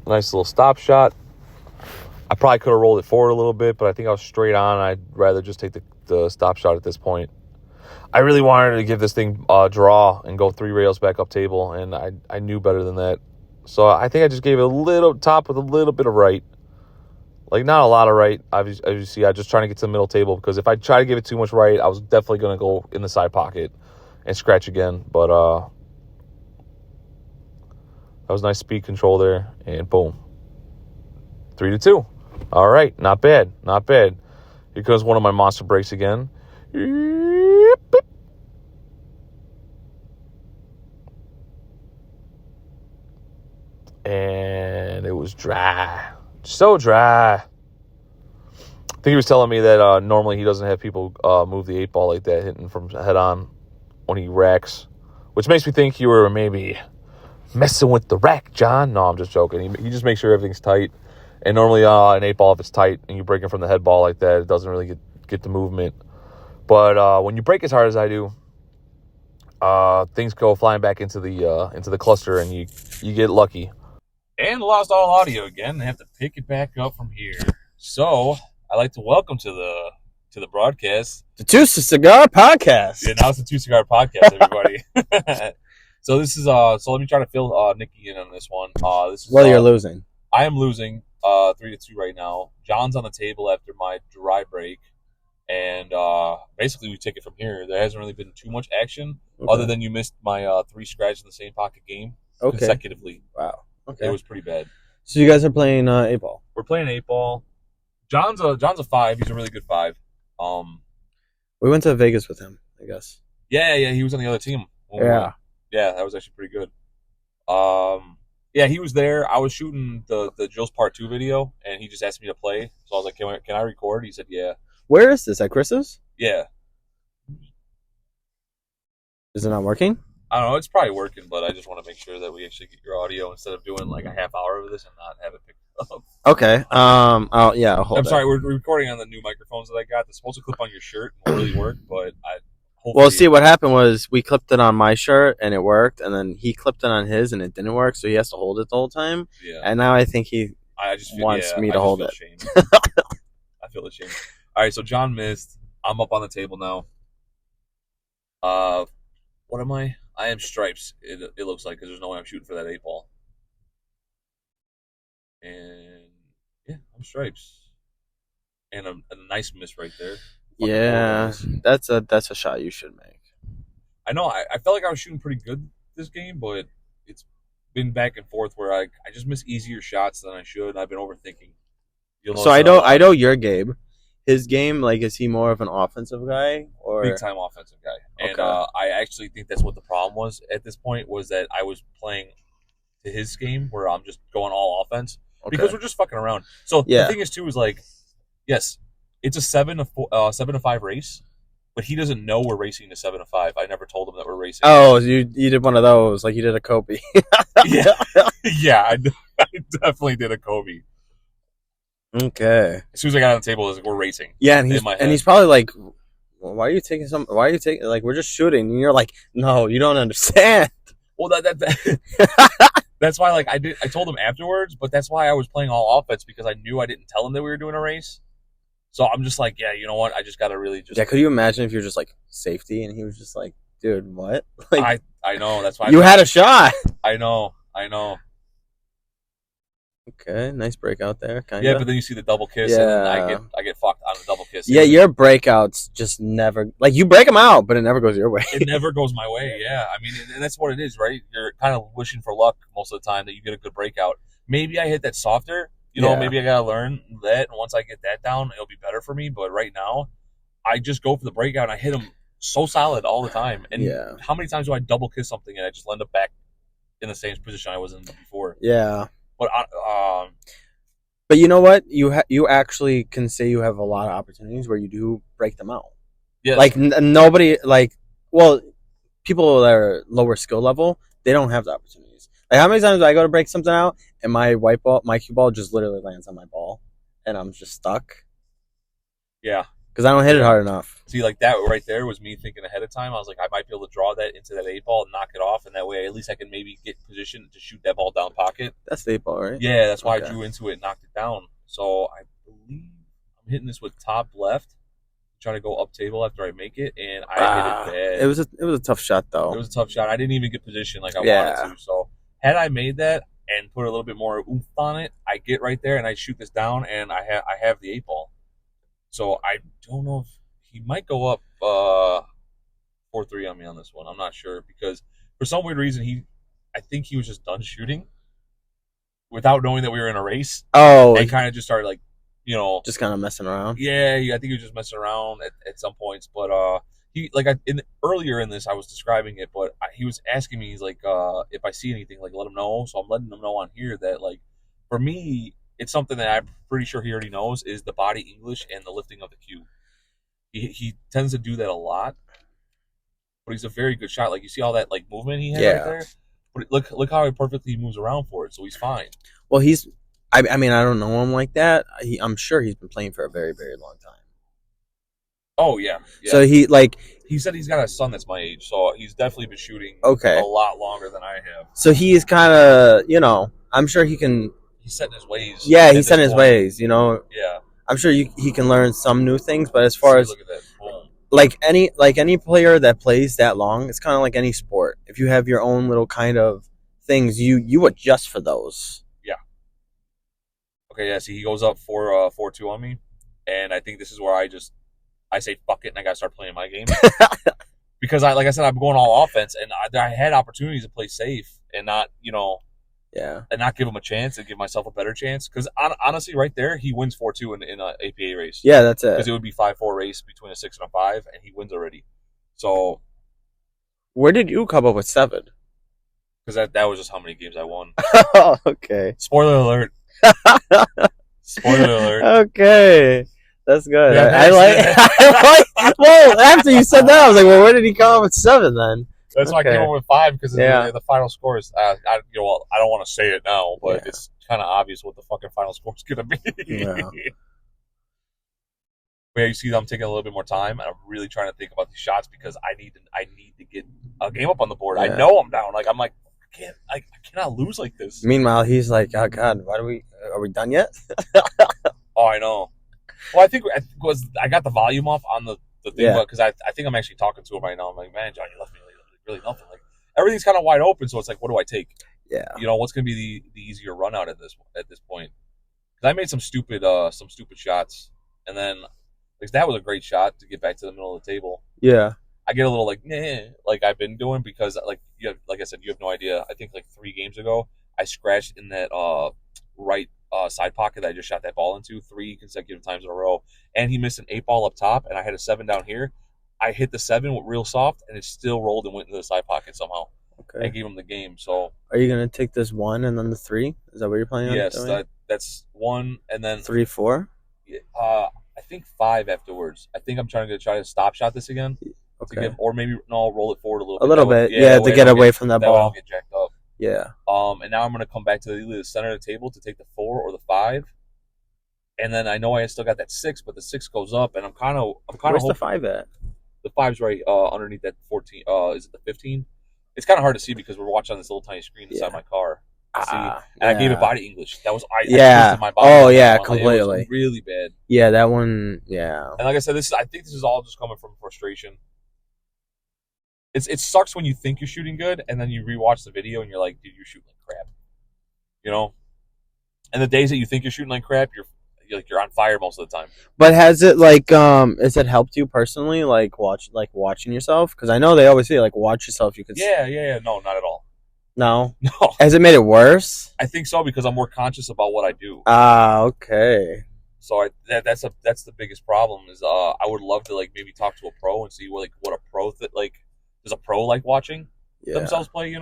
B: Nice little stop shot. I probably could have rolled it forward a little bit, but I think I was straight on. I'd rather just take the stop shot at this point. I really wanted to give this thing a draw and go 3 rails back up table, and I knew better than that. So I think I just gave it a little top with a little bit of right. Like, not a lot of right. As you see, I was just trying to get to the middle table, because if I try to give it too much right, I was definitely going to go in the side pocket and scratch again. But that was nice speed control there, and boom. 3-2. All right, not bad, not bad. Here comes one of my monster breaks again. And it was dry. So dry. I think he was telling me that normally he doesn't have people move the 8 ball like that, hitting from head on when he racks. Which makes me think you were maybe messing with the rack, John. No, I'm just joking. He just makes sure everything's tight. And normally an 8 ball, if it's tight and you break it from the head ball like that, it doesn't really get the movement. But when you break as hard as I do, things go flying back into the cluster, and you get lucky.
A: And lost all audio again. They have to pick it back up from here. So I'd like to welcome to the broadcast
C: the Two Cigar Podcast.
A: Yeah, now it's the Two Cigar Podcast, everybody. So this is so let me try to fill Nikki in on this one. This is
C: You're losing.
A: I am losing 3-2 right now. John's on the table after my dry break. And basically we take it from here. There hasn't really been too much action other than you missed my 3 scratches in the same pocket game consecutively.
C: Wow. Okay.
A: It was pretty bad.
C: So you guys are playing 8 ball.
A: We're playing 8 ball. John's a 5. He's a really good 5.
C: We went to Vegas with him, I guess.
A: Yeah. He was on the other team.
C: Yeah.
A: Yeah, that was actually pretty good. Yeah, he was there. I was shooting the Jill's Part 2 video, and he just asked me to play. So I was like, can I record? He said, yeah.
C: Where is this? At Chris's?
B: Yeah.
C: Is it not working?
B: I don't know. It's probably working, but I just want to make sure that we actually get your audio instead of doing like a half hour of this and not have it picked up.
C: Okay. Oh yeah. I'll hold
B: I'm
C: it.
B: sorry. We're recording on the new microphones that I got. They're supposed to clip on your shirt and really work, but
C: Well, see, what happened was we clipped it on my shirt and it worked, and then he clipped it on his and it didn't work, so he has to hold it the whole time.
B: Yeah.
C: And now I think he
B: I just
C: wants me to hold it.
B: I feel ashamed. All right, so John missed. I'm up on the table now. What am I? I am stripes. It looks like because there's no way I'm shooting for that 8-ball. And yeah, I'm stripes. And a nice miss right there.
C: Yeah, that's a shot you should make.
B: I know. I felt like I was shooting pretty good this game, but it's been back and forth where I just miss easier shots than I should. And I've been overthinking.
C: So I know your Gabe. His game, like, is he more of an offensive guy or
B: big time offensive guy? And
C: Okay.
B: I actually think that's what the problem was at this point was that I was playing to his game where I'm just going all offense because we're just fucking around. So
C: Yeah.
B: the thing is too is like, yes, it's a 7-5 race, but he doesn't know we're racing to 7-5. I never told him that we're racing.
C: Oh, you did one of those, like you did a Kobe.
B: yeah, yeah, I definitely did a Kobe.
C: Okay.
B: As soon as I got on the table, it was like, we're racing.
C: Yeah, and
B: in my head.
C: he's probably like, well, why are you taking like we're just shooting, and you're like, no, you don't understand.
B: Well, that's why like I told him afterwards, but that's why I was playing all offense because I knew I didn't tell him that we were doing a race. So I'm just like, yeah, you know what? I just got to really just.
C: Yeah, could you imagine if you're just like safety, and he was just like, dude, what? Like,
B: I know that's why
C: you had a shot.
B: I know.
C: Okay, nice breakout there. Kinda.
B: Yeah, but then you see the double kiss, and I get fucked on the double kiss.
C: Yeah, your breakouts just never like you break them out, but it never goes your way.
B: It never goes my way. Yeah, I mean, and that's what it is, right? You're kind of wishing for luck most of the time that you get a good breakout. Maybe I hit that softer. You know,
C: Yeah.
B: maybe I gotta learn that, and once I get that down, it'll be better for me. But right now, I just go for the breakout, and I hit them so solid all the time. And
C: Yeah.
B: how many times do I double kiss something and I just end up back in the same position I was in before?
C: Yeah.
B: But
C: you know what? You actually can say you have a lot of opportunities where you do break them out.
B: yeah,
C: Like nobody well, people that are lower skill level, they don't have the opportunities. Like how many times do I go to break something out and my cue ball just literally lands on my ball and I'm just stuck
B: yeah.
C: because I don't hit it hard enough.
B: See, like that right there was me thinking ahead of time. I was like, I might be able to draw that into that 8-ball and knock it off, and that way at least I can maybe get positioned to shoot that ball down pocket.
C: That's the 8-ball, right?
B: Yeah, that's why
C: Okay.
B: I drew into it and knocked it down. So I believe I'm hitting this with top left, trying to go up table after I make it, and I hit it bad.
C: It was a tough shot though.
B: It was a tough shot. I didn't even get positioned like I
C: Yeah.
B: wanted to. So had I made that and put a little bit more oomph on it, I get right there and I shoot this down, and I have the 8-ball. So I don't know if he might go up 4-3 on me on this one. I'm not sure because for some weird reason I think he was just done shooting without knowing that we were in a race.
C: Oh,
B: And kind of just started like, you know,
C: just kind of messing around.
B: yeah, I think he was just messing around at some points. But he like earlier in this I was describing it, but he was asking me, he's like, if I see anything, like let him know. So I'm letting him know on here that like for me, it's something that I'm pretty sure he already knows is the body English and the lifting of the cue. He tends to do that a lot, but he's a very good shot. Like you see all that like movement he had
C: Yeah.
B: right there. But look how perfectly he moves around for it. So he's fine.
C: Well, I mean, I don't know him like that. I'm sure he's been playing for a very, very long time.
B: Oh yeah.
C: So
B: He said he's got a son that's my age, so he's definitely been shooting
C: Okay.
B: a lot longer than I have.
C: So he's kind of, I'm sure he can.
B: He's setting his ways.
C: Yeah,
B: at
C: he's
B: this
C: set in his
B: point.
C: ways.
B: Yeah.
C: I'm sure he can learn some new things. But as far as
B: look at that. Boom.
C: like any player that plays that long, it's kind of like any sport. If you have your own little kind of things, you adjust for those.
B: Okay, yeah. See, he goes up 4-2 on me, and I think this is where I say fuck it, and I gotta start playing my game because like I said, I'm going all offense, and I had opportunities to play safe and not
C: Yeah.
B: and not give him a chance and give myself a better chance. Because honestly, right there, he wins 4-2 in an APA race.
C: Yeah, that's
B: Because
C: it.
B: it would be 5-4 race between a 6 and a 5, and he wins already. So,
C: Where did you come up with 7?
B: because that was just how many games I won.
C: Oh, okay.
B: Spoiler alert. Spoiler alert.
C: Okay. That's good.
B: Yeah,
C: I like. Well, after you said that, I was like, well, where did he come up with 7 then?
B: That's why I
C: Okay.
B: came up with 5 because
C: Yeah.
B: the final score is. I don't want to say it now, but
C: Yeah.
B: it's kind of obvious what the fucking final score is gonna be.
C: Yeah.
B: But yeah, you see, I'm taking a little bit more time, and I'm really trying to think about these shots because I need to get a game up on the board. I
C: Yeah.
B: know I'm down. I'm like, I cannot lose like this.
C: Meanwhile, he's like, oh God, are we done yet?
B: Oh, I know. Well, I think I got the volume off on the thing
C: Yeah.
B: because I think I'm actually talking to him right now. I'm like, man, John, you left me really nothing. Like everything's kind of wide open, so it's like, what do I take?
C: Yeah.
B: You know, what's going to be the easier run out at this point? Because I made some stupid shots, and then like that was a great shot to get back to the middle of the table.
C: Yeah.
B: I get a little like like I've been doing because like like I said, you have no idea. I think like 3 games ago, I scratched in that right side pocket that I just shot that ball into 3 consecutive times in a row, and he missed an 8 ball up top, and I had a 7 down here. I hit the 7 with real soft, and it still rolled and went into the side pocket somehow.
C: Okay.
B: I gave him the game. So
C: Are you gonna take this 1 and then the 3? Is that what you're planning on
B: yes,
C: doing?
B: that's 1, and then
C: 3, 4.
B: I think 5 afterwards. I think I'm trying to try to stop shot this again.
C: Okay.
B: Or maybe roll it forward a little
C: A
B: bit.
C: little
B: That way-
C: bit, yeah,
B: that
C: to
B: way I
C: get
B: don't
C: away from that
B: that way I
C: ball.
B: don't get jacked up.
C: Yeah.
B: And now I'm gonna come back to either the center of the table to take the 4 or the 5, and then I know I still got that 6, but the 6 goes up, and I'm kind of
C: Where's the
B: hoping
C: 5 at?
B: the 5's right underneath that 14. Is it the 15? It's kind of hard to see because we're watching on this little tiny screen inside
C: Yeah.
B: my car. See,
C: Ah,
B: and I gave
C: yeah.
B: it body English. That was I
C: Yeah.
B: twisted my body
C: Oh,
B: on that
C: yeah,
B: one. Like, it was
C: completely.
B: really bad.
C: Yeah, that one. Yeah.
B: And like I said, I think this is all just coming from frustration. It sucks when you think you're shooting good and then you rewatch the video and you're like, dude, you're shooting like crap. You know? And the days that you think you're shooting like crap, you're on fire most of the time.
C: But has it has it helped you personally, watching yourself? Because I know they always say watch yourself. You could.
B: Yeah. No, not at all.
C: No.
B: No.
C: Has it made it worse?
B: I think so because I'm more conscious about what I do.
C: Ah, okay.
B: So that's the biggest problem is I would love to maybe talk to a pro and see what a pro does a pro like watching
C: Yeah.
B: themselves play,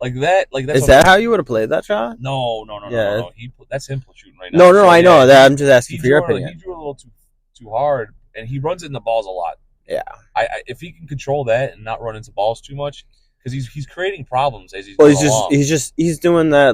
B: like that that's
C: Is that how you would have played that shot?
B: No.
C: Yeah.
B: No. That's him shooting right now.
C: No,
B: So,
C: I know
B: yeah,
C: that. I'm just asking
B: he
C: for your
B: drew
C: opinion.
B: He drew a little too hard, and he runs into balls a lot.
C: Yeah.
B: I if he can control that and not run into balls too much, because he's creating problems as he's
C: Well,
B: going along.
C: he's doing that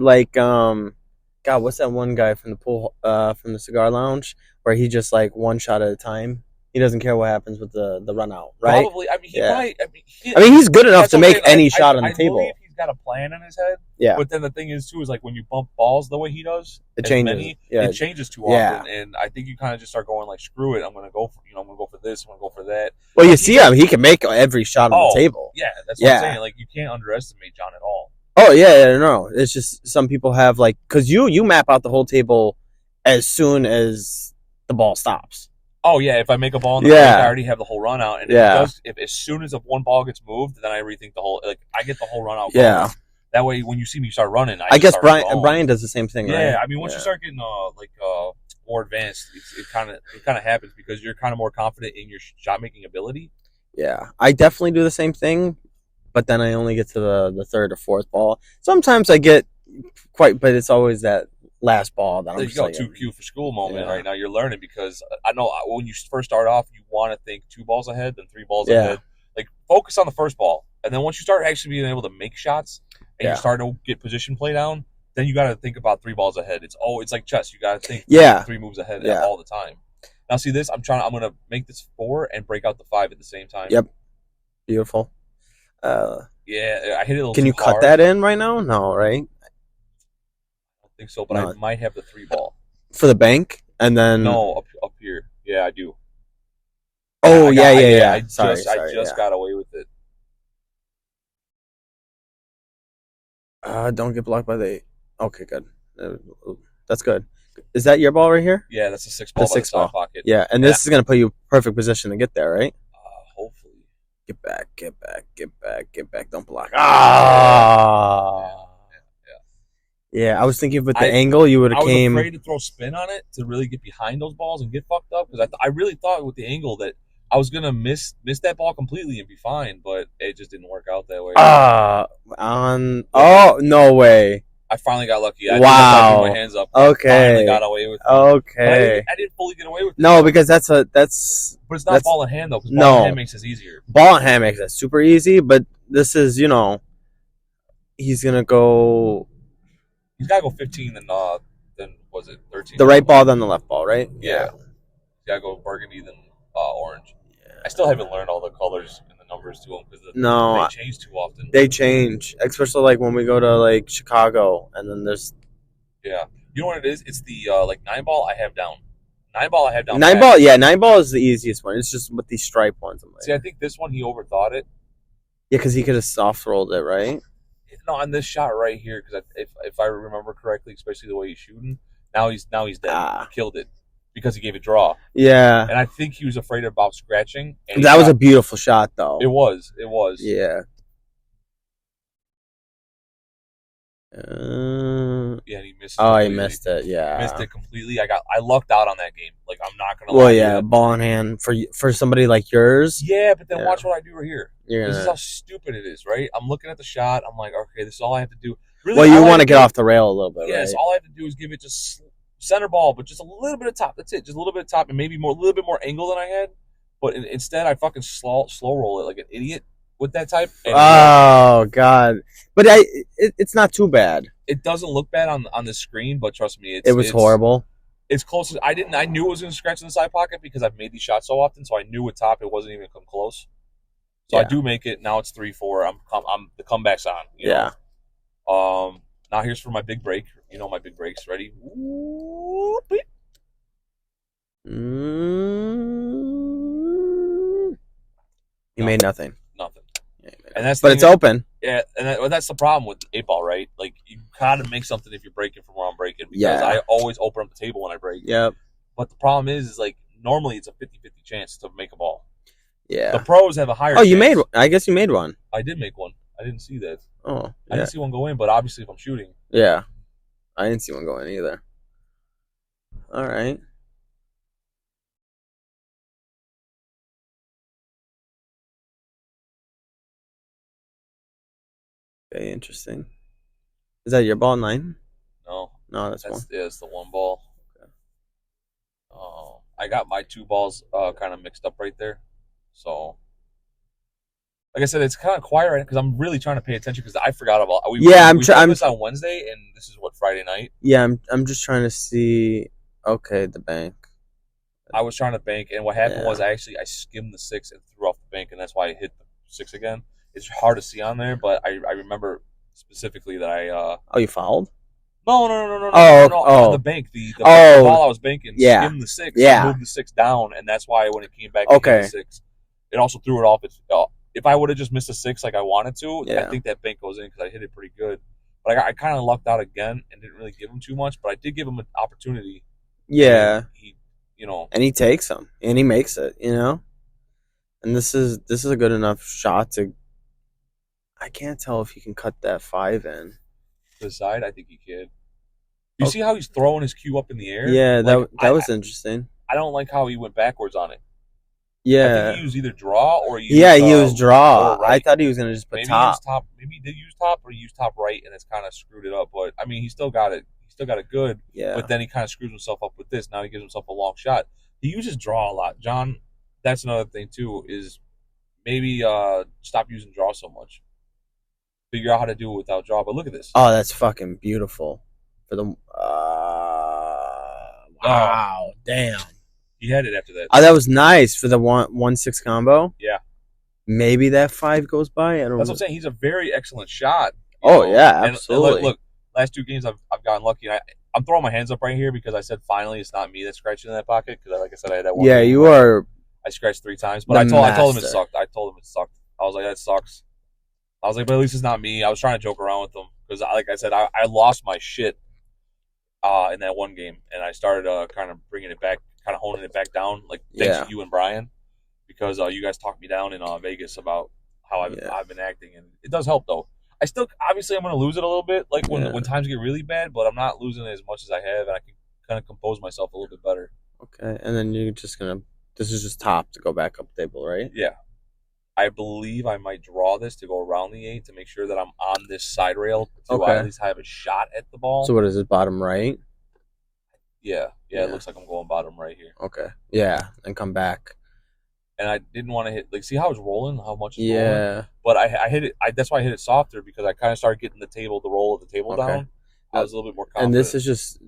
C: God, what's that one guy from the pool from the cigar lounge where he just one shot at a time. He doesn't care what happens with the run out, right?
B: Probably. I mean, he
C: Yeah.
B: might.
C: I mean, he's good enough
B: that's
C: to
B: what I'm
C: make
B: saying.
C: any shot on the
B: I
C: table.
B: believe he's got a plan in his head.
C: Yeah.
B: But then the thing is too is when you bump balls the way he does,
C: It
B: as
C: changes.
B: many,
C: Yeah.
B: it changes too
C: Yeah.
B: often, and I think you kind of just start going screw it. I'm gonna go for I'm gonna go for this. I'm gonna go for that.
C: Well, you
B: Like,
C: see him; he can make every shot on
B: Oh,
C: the table.
B: Yeah, that's what
C: Yeah.
B: I'm saying. You can't underestimate John at all.
C: Oh yeah, no. It's just some people have because you map out the whole table as soon as the ball stops.
B: Oh yeah, if I make a ball in the
C: Yeah.
B: break, I already have the whole run out, and
C: Yeah.
B: if as soon as one ball gets moved, then I rethink the whole. I get the whole run out.
C: Yeah.
B: going. That way, when you see me start running,
C: I
B: just
C: guess
B: start going.
C: Brian does the same thing, right?
B: Yeah, I mean, once you start getting more advanced, it kind of happens because you're kind of more confident in your shot making ability.
C: Yeah, I definitely do the same thing, but then I only get to the 3rd or 4th ball. Sometimes I get but it's always that last ball that I'm
B: There you
C: just
B: go,
C: like,
B: too cute for school moment
C: Yeah.
B: right now. You're learning because I know when you first start off, you want to think 2 balls ahead, then 3 balls
C: Yeah.
B: ahead. Focus on the first ball, and then once you start actually being able to make shots and
C: Yeah.
B: you start to get position play down, then you got to think about 3 balls ahead. It's like chess. You got to think
C: Yeah.
B: 3 moves ahead
C: Yeah.
B: all the time. Now see this, I'm gonna make this 4 and break out the 5 at the same time.
C: Yep. Beautiful.
B: Yeah, I hit it a little
C: Can you
B: too
C: cut
B: hard.
C: that in right now? No, right?
B: I don't think so, but
C: No.
B: I might have the 3 ball.
C: For the bank, and then
B: No, up here. Yeah, I do.
C: Oh
B: I
C: yeah.
B: I
C: Sorry,
B: just
C: yeah.
B: got away with it.
C: Don't get blocked by the 8. Okay, good. That's good. Is that your ball right here?
B: Yeah, that's a 6 ball.
C: The
B: by
C: 6
B: side
C: ball.
B: pocket.
C: Yeah, and this is gonna put you perfect position to get there, right?
B: Hopefully.
C: Get back, get back, get back, get back. Don't block. Ah. Yeah, I was thinking with the angle you would
B: I
C: have
B: was
C: came.
B: afraid to throw spin on it to really get behind those balls and get fucked up because I really thought with the angle that I was gonna miss that ball completely and be fine, but it just didn't work out that way.
C: Oh no way!
B: I finally got lucky. I
C: Wow.
B: did my hands up.
C: Okay.
B: Finally got away with it. But
C: Okay.
B: I didn't fully get away with it.
C: No, because that's
B: But it's not
C: that's-
B: ball in hand though. Because
C: No.
B: ball in hand makes it easier.
C: ball and hand makes it super easy, but this is, he's gonna go
B: He's got to go 15 then was it 13?
C: the right ball then the left ball, right?
B: Yeah. He's got to go burgundy then orange. I still haven't learned all the colors and the numbers to them because
C: No,
B: they change too often.
C: they change, especially like when we go to like Chicago, and then there's
B: Yeah. You know what it is? It's the like 9-ball I have down. 9-ball I have down.
C: 9-ball. Yeah, 9-ball is the easiest one. It's just with these stripe ones. I'm like,
B: See, I think this one he overthought it.
C: yeah, because he could have soft rolled it, right?
B: No, on this shot right here, because if I remember correctly, especially the way he's shooting, now he's dead.
C: Ah.
B: He killed it because he gave it draw,
C: Yeah,
B: and I think he was afraid about scratching. And
C: that was a beautiful shot, though.
B: It was.
C: Yeah.
B: Yeah, and he missed.
C: Oh, he
B: completely.
C: missed it. Yeah.
B: Missed it completely. I lucked out on that game. Like I'm not gonna.
C: Well,
B: lie to
C: yeah,
B: you.
C: ball in hand for somebody like yours.
B: Yeah, but then
C: Yeah.
B: watch what I do right here.
C: You're
B: This is
C: gonna.
B: how stupid it is, right? I'm looking at the shot. I'm like, okay, this is all I have to do. Really,
C: Well, you
B: all I
C: want to
B: have
C: get
B: do-
C: off the rail a little bit,
B: Yes,
C: right?
B: all I have to do is give it just center ball, but just a little bit of top. That's it. Just a little bit of top and maybe a little bit more angle than I had. But instead, I fucking slow roll it like an idiot with that type. And
C: Oh God! But it's not too bad.
B: it doesn't look bad on the screen, but trust me,
C: It was horrible.
B: It's close. I knew it was going to scratch in the side pocket because I've made these shots so often. So I knew with top it wasn't even come close. So I
C: Yeah.
B: do make it. Now it's 3-4. I'm the comeback's on. you
C: Yeah.
B: know? Now here's for my big break. You know my big breaks. Ready? Whoop it.
C: You
B: No.
C: made nothing.
B: Nothing.
C: Yeah, you made
B: And that's
C: but
B: the
C: it's
B: thing-
C: open.
B: Yeah, and that's the problem with 8-ball, right? Like you gotta make something if you're breaking from where I'm breaking because
C: Yeah.
B: I always open up the table when I break.
C: Yep.
B: But the problem is like normally it's a 50-50 chance to make a ball. The
C: Yeah.
B: pros have a higher.
C: Oh, you
B: chance.
C: made. I guess you made one.
B: I did make one. I didn't see that.
C: Oh,
B: I
C: yeah.
B: didn't see one go in, but obviously if I'm shooting,
C: Yeah. I didn't see one going either. All right. Okay, interesting. Is that your ball 9?
B: no,
C: No, that's one.
B: it's the one ball. Okay. I got my 2 balls kind of mixed up right there, so. Like I said, it's kind of quiet right because I'm really trying to pay attention because I forgot about.
C: Yeah,
B: we filmed this on Wednesday, and this is what Friday night.
C: Yeah, I'm just trying to see. Okay, the bank.
B: I was trying to bank, and what happened
C: Yeah.
B: was I skimmed the 6 and threw off the bank, and that's why I hit the 6 again. It's hard to see on there, but I remember specifically that I.
C: Oh, you fouled?
B: No.
C: Oh.
B: On the bank, the
C: Oh.
B: ball I was banking,
C: Yeah.
B: skimmed the 6,
C: Yeah.
B: moved the 6 down, and that's why when it came back,
C: Okay.
B: it hit the 6. It also threw it off. If I would have just missed a 6 like I wanted to,
C: Yeah.
B: I think that bank goes in because I hit it pretty good. But I kind of lucked out again and didn't really give him too much, but I did give him an opportunity.
C: Yeah.
B: He
C: And he takes them, and he makes it. And this is a good enough shot to. I can't tell if he can cut that 5 in.
B: to the side, I think he can. You see how he's throwing his cue up in the air?
C: Yeah,
B: Like,
C: that was interesting.
B: I don't like how he went backwards on it. I
C: Yeah.
B: think he used either draw or he
C: Yeah,
B: used,
C: he was draw.
B: or right.
C: I thought he was gonna just put
B: Maybe
C: top.
B: he used top. Maybe he did use top, or he used top right, and it's kind of screwed it up. But I mean, he still got it. He still got it good.
C: Yeah.
B: But then he kind of screws himself up with this. Now he gives himself a long shot. He uses draw a lot, John. That's another thing too. Is maybe stop using draw so much. Figure out how to do it without draw. But look at this.
C: Oh, that's fucking beautiful. For the wow, damn.
B: He had it after that.
C: Oh, that was nice for the 1-6 combo.
B: Yeah.
C: Maybe that 5 goes by. I don't
B: That's
C: know.
B: what I'm saying. He's a very excellent shot.
C: Oh, yeah,
B: And
C: absolutely.
B: look, last 2 games I've gotten lucky. And I'm throwing my hands up right here because I said finally it's not me that's scratching in that pocket because like I said I had that one.
C: Yeah,
B: game
C: you
B: where
C: are.
B: I scratched 3 times,
C: the
B: but I told him it
C: master.
B: sucked. I told him it sucked. I was like, that sucks. I was like, but at least it's not me. I was trying to joke around with him because, like I said, I lost my shit in that one game, and I started kind of bringing it back, kind of honing it back down. Like thanks
C: Yeah.
B: to you and Brian, because you guys talked me down in Vegas about how I've been acting, and it does help though. I still obviously I'm going to lose it a little bit, like when times get really bad, but I'm not losing it as much as I have, and I can kind of compose myself a little bit better.
C: Okay, and then you're just gonna. This is just top to go back up table, right?
B: Yeah. I believe I might draw this to go around the 8 to make sure that I'm on this side rail to
C: Okay.
B: at least have a shot at the ball.
C: So what is it? Bottom right?
B: Yeah,
C: Yeah.
B: it looks like I'm going bottom right here.
C: Okay. Yeah, and come back.
B: And I didn't want to hit, like, see how it's rolling, how much it's rolling?
C: Yeah.
B: But I hit it, that's why I hit it softer, because I kind of started getting the roll of the table
C: Okay.
B: down. I was a little bit more confident.
C: And this is just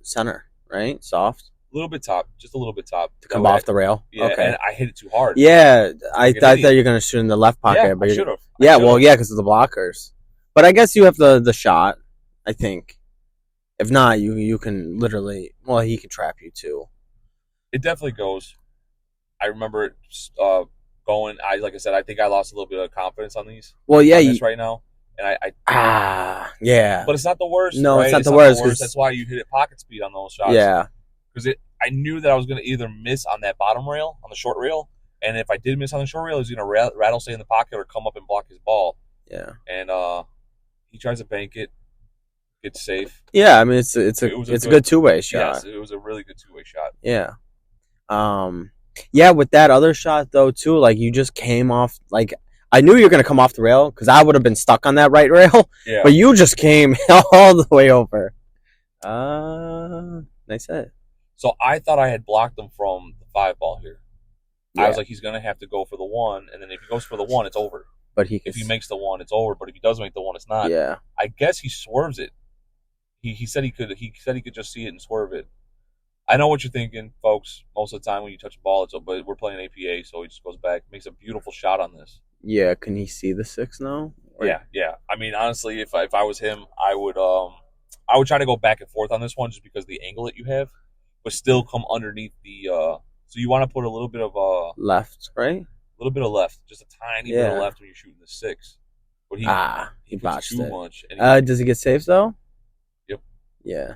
C: center, right? Soft
B: a little bit top, just a little bit top.
C: to come off the rail.
B: Yeah,
C: Okay.
B: and I hit it too hard.
C: Yeah, I
B: Like an
C: thought
B: idiot.
C: you're gonna shoot in the left pocket,
B: Yeah,
C: but
B: I
C: you're
B: should have.
C: yeah, well, yeah, because of the blockers. But I guess you have the shot. I think. If not, you can literally. Well, he can trap you too.
B: It definitely goes. I remember it going. Like I said, I think I lost a little bit of confidence on these.
C: Well, yeah,
B: on
C: you,
B: this right now, and
C: yeah,
B: but it's not the worst.
C: No,
B: right?
C: it's not the worst, 'cause-
B: That's why you hit it pocket speed on those shots.
C: yeah,
B: because I knew that I was going to either miss on that bottom rail, on the short rail, and if I did miss on the short rail, he was going to rattle stay in the pocket or come up and block his ball.
C: yeah,
B: And he tries to bank it, gets safe.
C: yeah. I mean, it's a
B: It was
C: it's a good 2-way shot.
B: Yes, it was a really good 2-way shot.
C: Yeah. Yeah, with that other shot though too, like you just came off like I knew you were gonna come off the rail because I would have been stuck on that right rail,
B: Yeah,
C: but you just came all the way over. Nice hit.
B: so I thought I had blocked him from the 5 ball here.
C: Yeah.
B: I was like, he's going to have to go for the 1, and then if he goes for the 1, it's over.
C: But he
B: If he makes the 1, it's over. But if he doesn't make the 1, it's not.
C: yeah,
B: I guess he swerves it. He said he could. He said he could just see it and swerve it. I know what you're thinking, folks. Most of the time when you touch a ball, but we're playing APA, so he just goes back, makes a beautiful shot on this.
C: yeah. Can he see the 6 now? Or-
B: Yeah. I mean, honestly, if I was him, I would try to go back and forth on this one just because the angle that you have, but still come underneath the. So you want to put a little bit of
C: left, right?
B: left, just a tiny bit
C: Yeah.
B: of left when you're shooting the 6. But
C: He
B: puts
C: botched
B: too
C: it.
B: much. And
C: Does he get safe though?
B: Yep.
C: Yeah.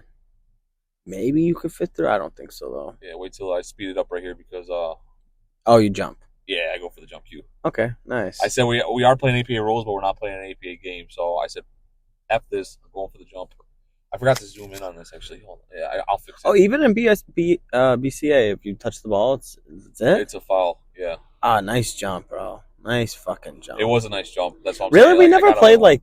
C: Maybe you could fit through. I don't think so though.
B: yeah, wait till I speed it up right here because
C: Oh, you jump.
B: yeah, I go for the jump cue.
C: Okay, nice.
B: I said we are playing APA rules, but we're not playing an APA game. So I said, F this, I'm going for the jump. I forgot to zoom in on this actually. Hold on. Yeah, I'll fix it.
C: Oh, even in BCA, if you touch the ball, it's it.
B: It's a foul. Yeah,
C: Nice jump, bro. Nice fucking jump.
B: it was a nice jump. That's what I'm
C: Really,
B: saying.
C: we
B: Like, I
C: never
B: gotta-
C: played like.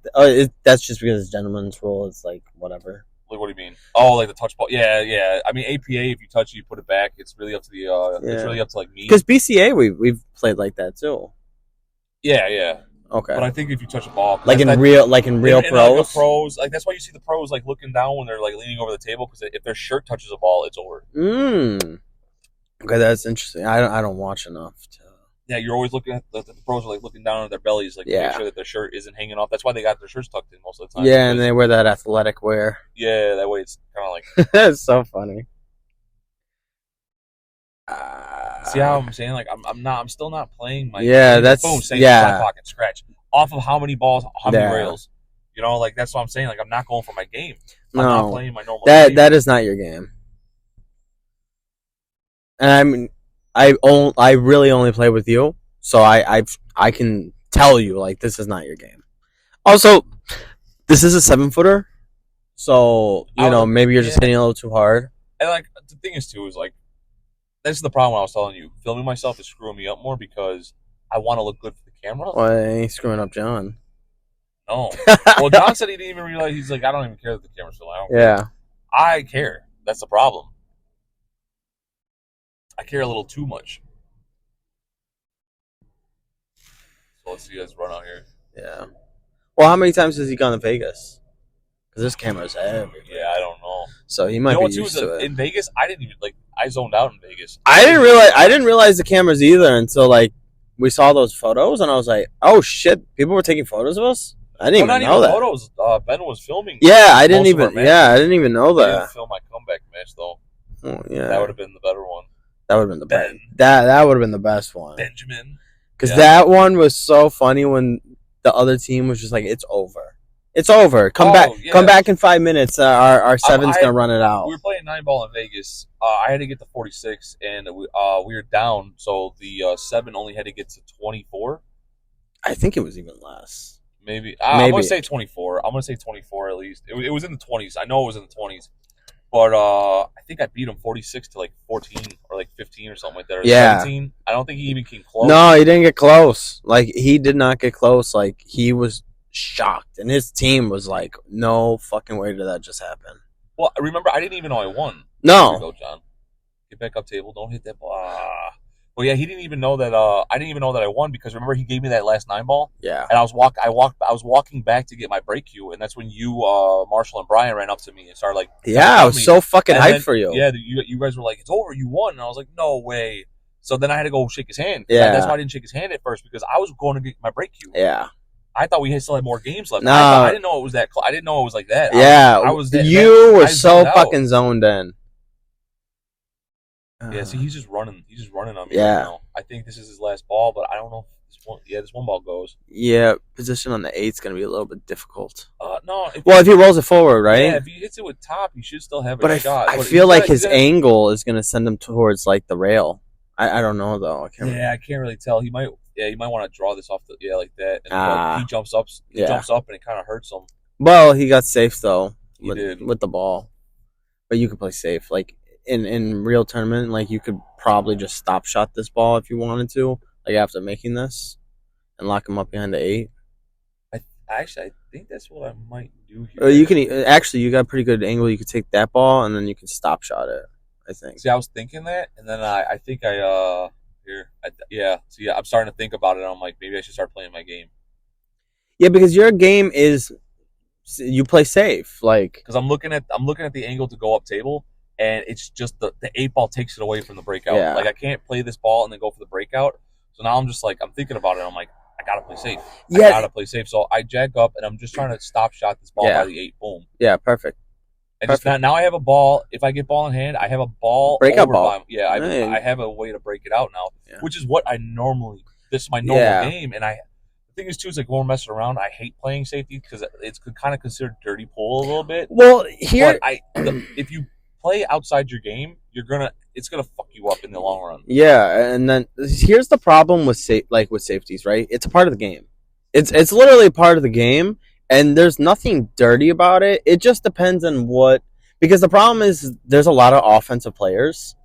C: That's just because it's gentleman's rule. It's like whatever.
B: Like, what do you mean? Oh, like the touch ball. Yeah. I mean APA. If you touch it, you put it back. It's really up to the. It's
C: Yeah.
B: really up to like me.
C: Because BCA, we've played like that too.
B: Yeah.
C: Okay.
B: But I think if you touch a ball,
C: like in
B: that-
C: real
B: in,
C: pros.
B: like the pros, like that's why you see the pros like looking down when they're like leaning over the table because if their shirt touches a ball, it's over.
C: Okay, that's interesting. I don't watch enough to.
B: Yeah, you're always looking at the pros are like looking down at their bellies, like to
C: Yeah.
B: make sure that their shirt isn't hanging off. That's why they got their shirts tucked in most of the time.
C: Yeah, and
B: because-
C: they wear that athletic wear.
B: yeah, that way it's kind of like.
C: That's so funny.
B: See how I'm saying? Like I'm still not playing my.
C: Yeah,
B: boom,
C: that's-
B: saying
C: yeah.
B: side pocket scratch off of how many balls, how many
C: Yeah.
B: rails. You know, like that's what I'm saying. Like I'm not going for my game. I'm not
C: No,
B: playing my normal. game.
C: that is not your game. And I mean, I really only play with you, so I can tell you like this is not your game. Also, this is a 7-footer, so you know maybe you're just
B: Yeah.
C: hitting a little too hard.
B: And like the thing is too is like this is the problem I was telling you. Filming myself is screwing me up more because I want to look good for the camera.
C: Well, I ain't screwing up John.
B: No. Well, John said he didn't even realize. He's like, I don't even care that the camera's filming. I don't care.
C: Yeah.
B: I care. That's the problem. I care a little too much. So let's see you guys run out here.
C: Yeah. Well, how many times has he gone to Vegas? Because this camera's heavy.
B: Yeah, I don't know.
C: So he might
B: You know
C: be
B: what, too,
C: used
B: is
C: to it.
B: in Vegas, I didn't even like. I zoned out in Vegas.
C: I didn't realize the cameras either until like we saw those photos, and I was like, "Oh shit! People were taking photos of us." I didn't
B: Well,
C: even
B: not
C: know that.
B: photos. Ben was filming.
C: Yeah, I didn't
B: most of our
C: even.
B: matches.
C: Yeah, I didn't even know
B: He didn't
C: that.
B: film my comeback match though.
C: Oh, yeah,
B: That would have been the better one.
C: that would have been the best.
B: Ben.
C: That would have been the best one.
B: Benjamin.
C: Because
B: Yeah.
C: that one was so funny when the other team was just like, "It's over. It's over. Come
B: Oh,
C: back.
B: yeah.
C: Come back in 5 minutes. Our seven's
B: I-
C: gonna run it out."
B: We were playing 9-ball in Vegas. I had to get to 46, and we were down, so the 7 only had to get to 24.
C: I think it was even less.
B: Maybe. I'm
C: Maybe.
B: going to say 24. I'm going to say 24 at least. It was in the 20s. I know it was in the 20s. But I think I beat him 46 to like 14 or like 15 or something like that. Or
C: Yeah.
B: 17. I don't think he even came close.
C: No, he didn't get close. Like, he did not get close. Like, he was shocked. And his team was like, no fucking way did that just happen.
B: Well, remember, I didn't even know I won.
C: No.
B: Here we go, John. Get back up table. Don't hit that ball. Well, yeah, he didn't even know that. I didn't even know that I won because remember he gave me that last 9 ball,
C: Yeah.
B: and I was walking back to get my break cue, and that's when you, Marshall, and Brian ran up to me and started like,
C: Yeah, I was so fucking
B: And
C: hyped
B: then-
C: for you.
B: Yeah, you guys were like, it's over, you won, and I was like, no way. So then I had to go shake his hand.
C: Yeah.
B: That's why I didn't shake his hand at first because I was going to get my break cue.
C: Yeah.
B: I thought we still had more games left.
C: No.
B: I didn't know it was that. I didn't know it was like that.
C: Yeah.
B: I was that-
C: you were
B: I
C: so
B: zoned out.
C: fucking zoned in.
B: Yeah, see, he's just running. He's just running on me
C: Yeah.
B: right now. I think this is his last ball, but I don't know if this one. Yeah, this one ball goes.
C: Yeah, position on the 8's going to be a little bit difficult.
B: No.
C: Well, if he rolls it forward, right?
B: Yeah, if he hits it with top, he should still have a
C: But
B: shot.
C: I
B: But
C: feel
B: he's
C: like
B: gotta-
C: his
B: he's gotta-
C: angle is going to send him towards, like, the rail. I don't know, though. I can't
B: Yeah, I can't really tell. He might. Yeah, he might want to draw this off the. Yeah, like that. And
C: Ah.
B: he jumps up. He
C: Yeah.
B: jumps up, and it kind of hurts him.
C: Well, he got safe, though,
B: He did.
C: with the ball. But you could play safe. Like, in real tournament, like, you could probably just stop shot this ball if you wanted to, like, after making this, and lock him up behind the 8.
B: Actually, I think that's what I might do here.
C: Or you can actually, you got a pretty good angle. You could take that ball, and then you can stop shot it, I think.
B: See, I was thinking that, and then I think See, I'm starting to think about it. I'm like, maybe I should start playing my game
C: Yeah, because your game is you play safe. Like,
B: because I'm looking at the angle to go up table, and it's just the 8 ball takes it away from the breakout.
C: Yeah.
B: Like I can't play this ball and then go for the breakout. So now I'm just like I'm thinking about it. I'm like, I gotta play safe.
C: Yeah.
B: I gotta play safe. So I jack up, and I'm just trying to stop shot this ball
C: Yeah.
B: by the 8. Boom.
C: yeah, perfect.
B: And just now I have a ball. If I get ball in hand, I have a ball.
C: Breakout
B: over
C: ball.
B: by- yeah,
C: Hey.
B: I have a way to break it out now,
C: Yeah.
B: which is what I normally. This is my normal
C: Yeah.
B: game, and the thing is too is like when we're messing around, I hate playing safety because it's kind of considered dirty pool a little bit.
C: Well, here,
B: But if you play outside your game, it's gonna fuck you up in the long run.
C: yeah, and then here's the problem with with safeties, right? It's a part of the game. It's literally a part of the game, and there's nothing dirty about it. It just depends on what, because the problem is there's a lot of offensive players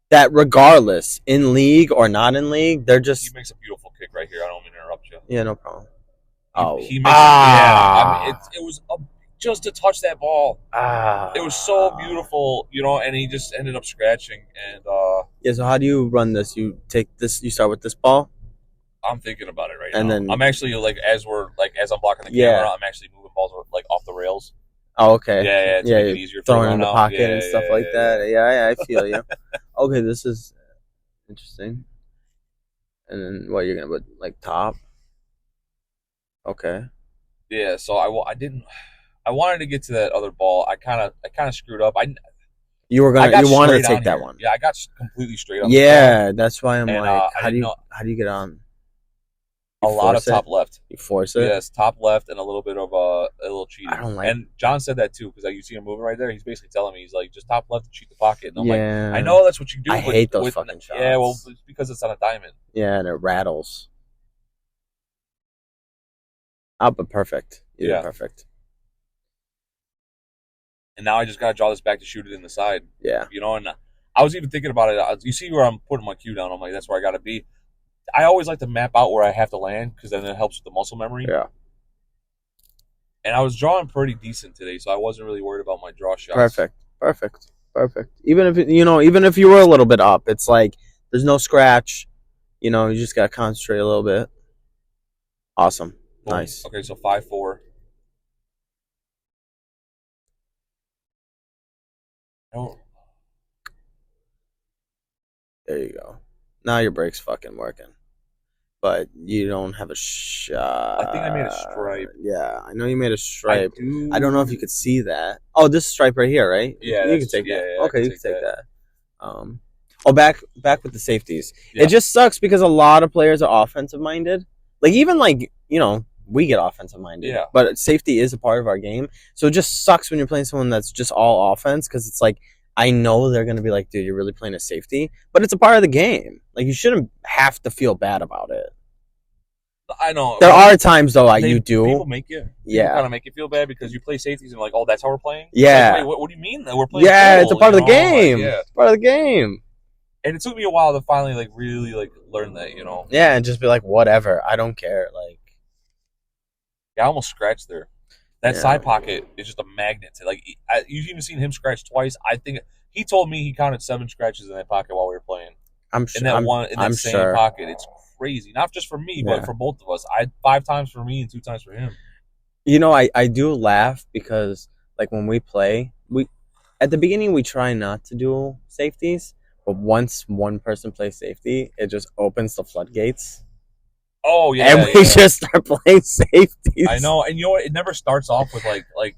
C: that, regardless in league or not in league, they're
B: He
C: just
B: makes a beautiful kick right here. I don't mean to interrupt you.
C: yeah, no problem.
B: He makes I mean, it was just to touch that ball. It was so beautiful, and he just ended up scratching. And
C: Yeah. So how do you run this? You take this. You start with this ball.
B: I'm thinking about it right
C: And
B: now.
C: then-
B: I'm actually as I'm blocking the
C: Yeah.
B: camera, I'm actually moving balls like off the rails.
C: Oh, okay.
B: Yeah, to
C: yeah,
B: make it
C: you're
B: easier for
C: throwing
B: the
C: it in the
B: run out.
C: pocket
B: Yeah,
C: and stuff
B: yeah,
C: like
B: yeah.
C: that. Yeah, I feel you. Okay, this is interesting. And then what you're gonna put like top? Okay.
B: Yeah, so I didn't. I wanted to get to that other ball. I kind of screwed up.
C: You were
B: I
C: gonna.
B: got
C: You wanted to
B: straight
C: take
B: on
C: that
B: here.
C: one.
B: Yeah, I got completely straight on.
C: Yeah, that's why I'm
B: And,
C: like,
B: I
C: how do
B: didn't
C: you
B: know-
C: how do you get on?
B: a
C: You
B: lot of
C: force it?
B: top left.
C: You force it.
B: Yes, top left and a little bit of a little cheating.
C: I don't like-
B: And John said that too because you see him moving right there. He's basically telling me he's like just top left and cheat the pocket. And I'm like,
C: Yeah.
B: I know that's what you do.
C: I hate those fucking shots.
B: Yeah, well, it's because it's on a diamond.
C: Yeah, and it rattles. Oh, but perfect. You did
B: Yeah.
C: perfect.
B: And now I just gotta draw this back to shoot it in the side.
C: Yeah.
B: And I was even thinking about it. You see where I'm putting my cue down. I'm like, that's where I gotta be. I always like to map out where I have to land because then it helps with the muscle memory.
C: Yeah.
B: And I was drawing pretty decent today, so I wasn't really worried about my draw shots.
C: Perfect. Even if you were a little bit up, it's like there's no scratch. You just gotta concentrate a little bit. Awesome.
B: Boom.
C: Nice.
B: Okay, so 5-4. Oh,
C: There you go. Now your brake's fucking working. But you don't have a shot.
B: I think I made a stripe.
C: Yeah, I know you made a stripe.
B: do.
C: I don't know if you could see that. Oh, this stripe right here, right?
B: Yeah,
C: you can
B: that's-
C: take that.
B: yeah, I
C: Okay,
B: can
C: you can
B: take
C: take that. Back with the safeties.
B: Yeah.
C: It just sucks because a lot of players are offensive minded. Like even we get offensive minded.
B: Yeah.
C: But safety is a part of our game, so it just sucks when you're playing someone that's just all offense because it's like I know they're gonna be like, dude, you're really playing a safety, but it's a part of the game. Like you shouldn't have to feel bad about it.
A: I know
C: There are times though you
A: People
C: do.
A: make you.
C: Yeah.
A: Kind of make you feel bad because you play safeties and like, oh, that's how we're playing.
C: Yeah.
A: Like, wait, what do you mean that we're playing?
C: Yeah, it's a
A: pool,
C: part of
A: you
C: the
A: know? Like,
C: game.
A: yeah.
C: It's part of the game.
A: And it took me a while to finally like really like learn that, you know.
C: Yeah, and just be like, whatever. I don't care. Like,
A: Yeah, I almost scratched there. That
C: Yeah.
A: side pocket is just a magnet. Like you've even seen him scratch twice. I think he told me he counted 7 scratches in that pocket while we were playing.
C: I'm
A: In
C: sure.
A: that
C: I'm
A: same
C: sure.
A: pocket, it's crazy. Not just for me,
C: Yeah.
A: but for both of us. I had 5 times for me and 2 times for him.
C: You know, I do laugh because like when we play, we at the beginning we try not to do safeties, but once one person plays safety, it just opens the floodgates.
A: Oh yeah,
C: And we just start playing safeties.
A: I know, and you know what? It never starts off with like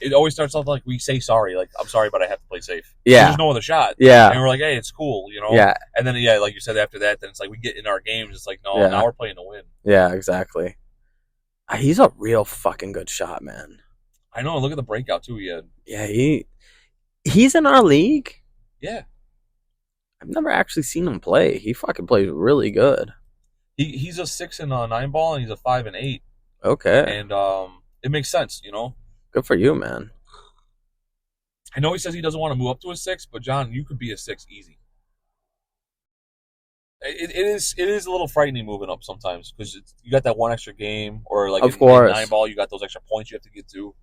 A: it always starts off like we say sorry, like I'm sorry, but I have to play safe.
C: Yeah.
A: There's no other shot.
C: Yeah.
A: And we're like, hey, it's cool, you know.
C: Yeah.
A: And then yeah, like you said, after that, then it's like we get in our games. It's like no,
C: Yeah.
A: now we're playing to win.
C: Yeah, exactly. He's a real fucking good shot, man.
A: I know. And look at the breakout too. He had.
C: Yeah, he's in our league.
A: Yeah.
C: I've never actually seen him play. He fucking plays really good.
A: He's a 6 and 9 ball, and he's a 5 and 8,
C: Okay.
A: and it makes sense, you know.
C: Good for you, man.
A: I know he says he doesn't want to move up to a 6, but John, you could be a 6 easy. It is a little frightening moving up sometimes because you got that one extra game, or like
C: Of
A: in
C: course.
A: 9 ball, you got those extra points you have to get to.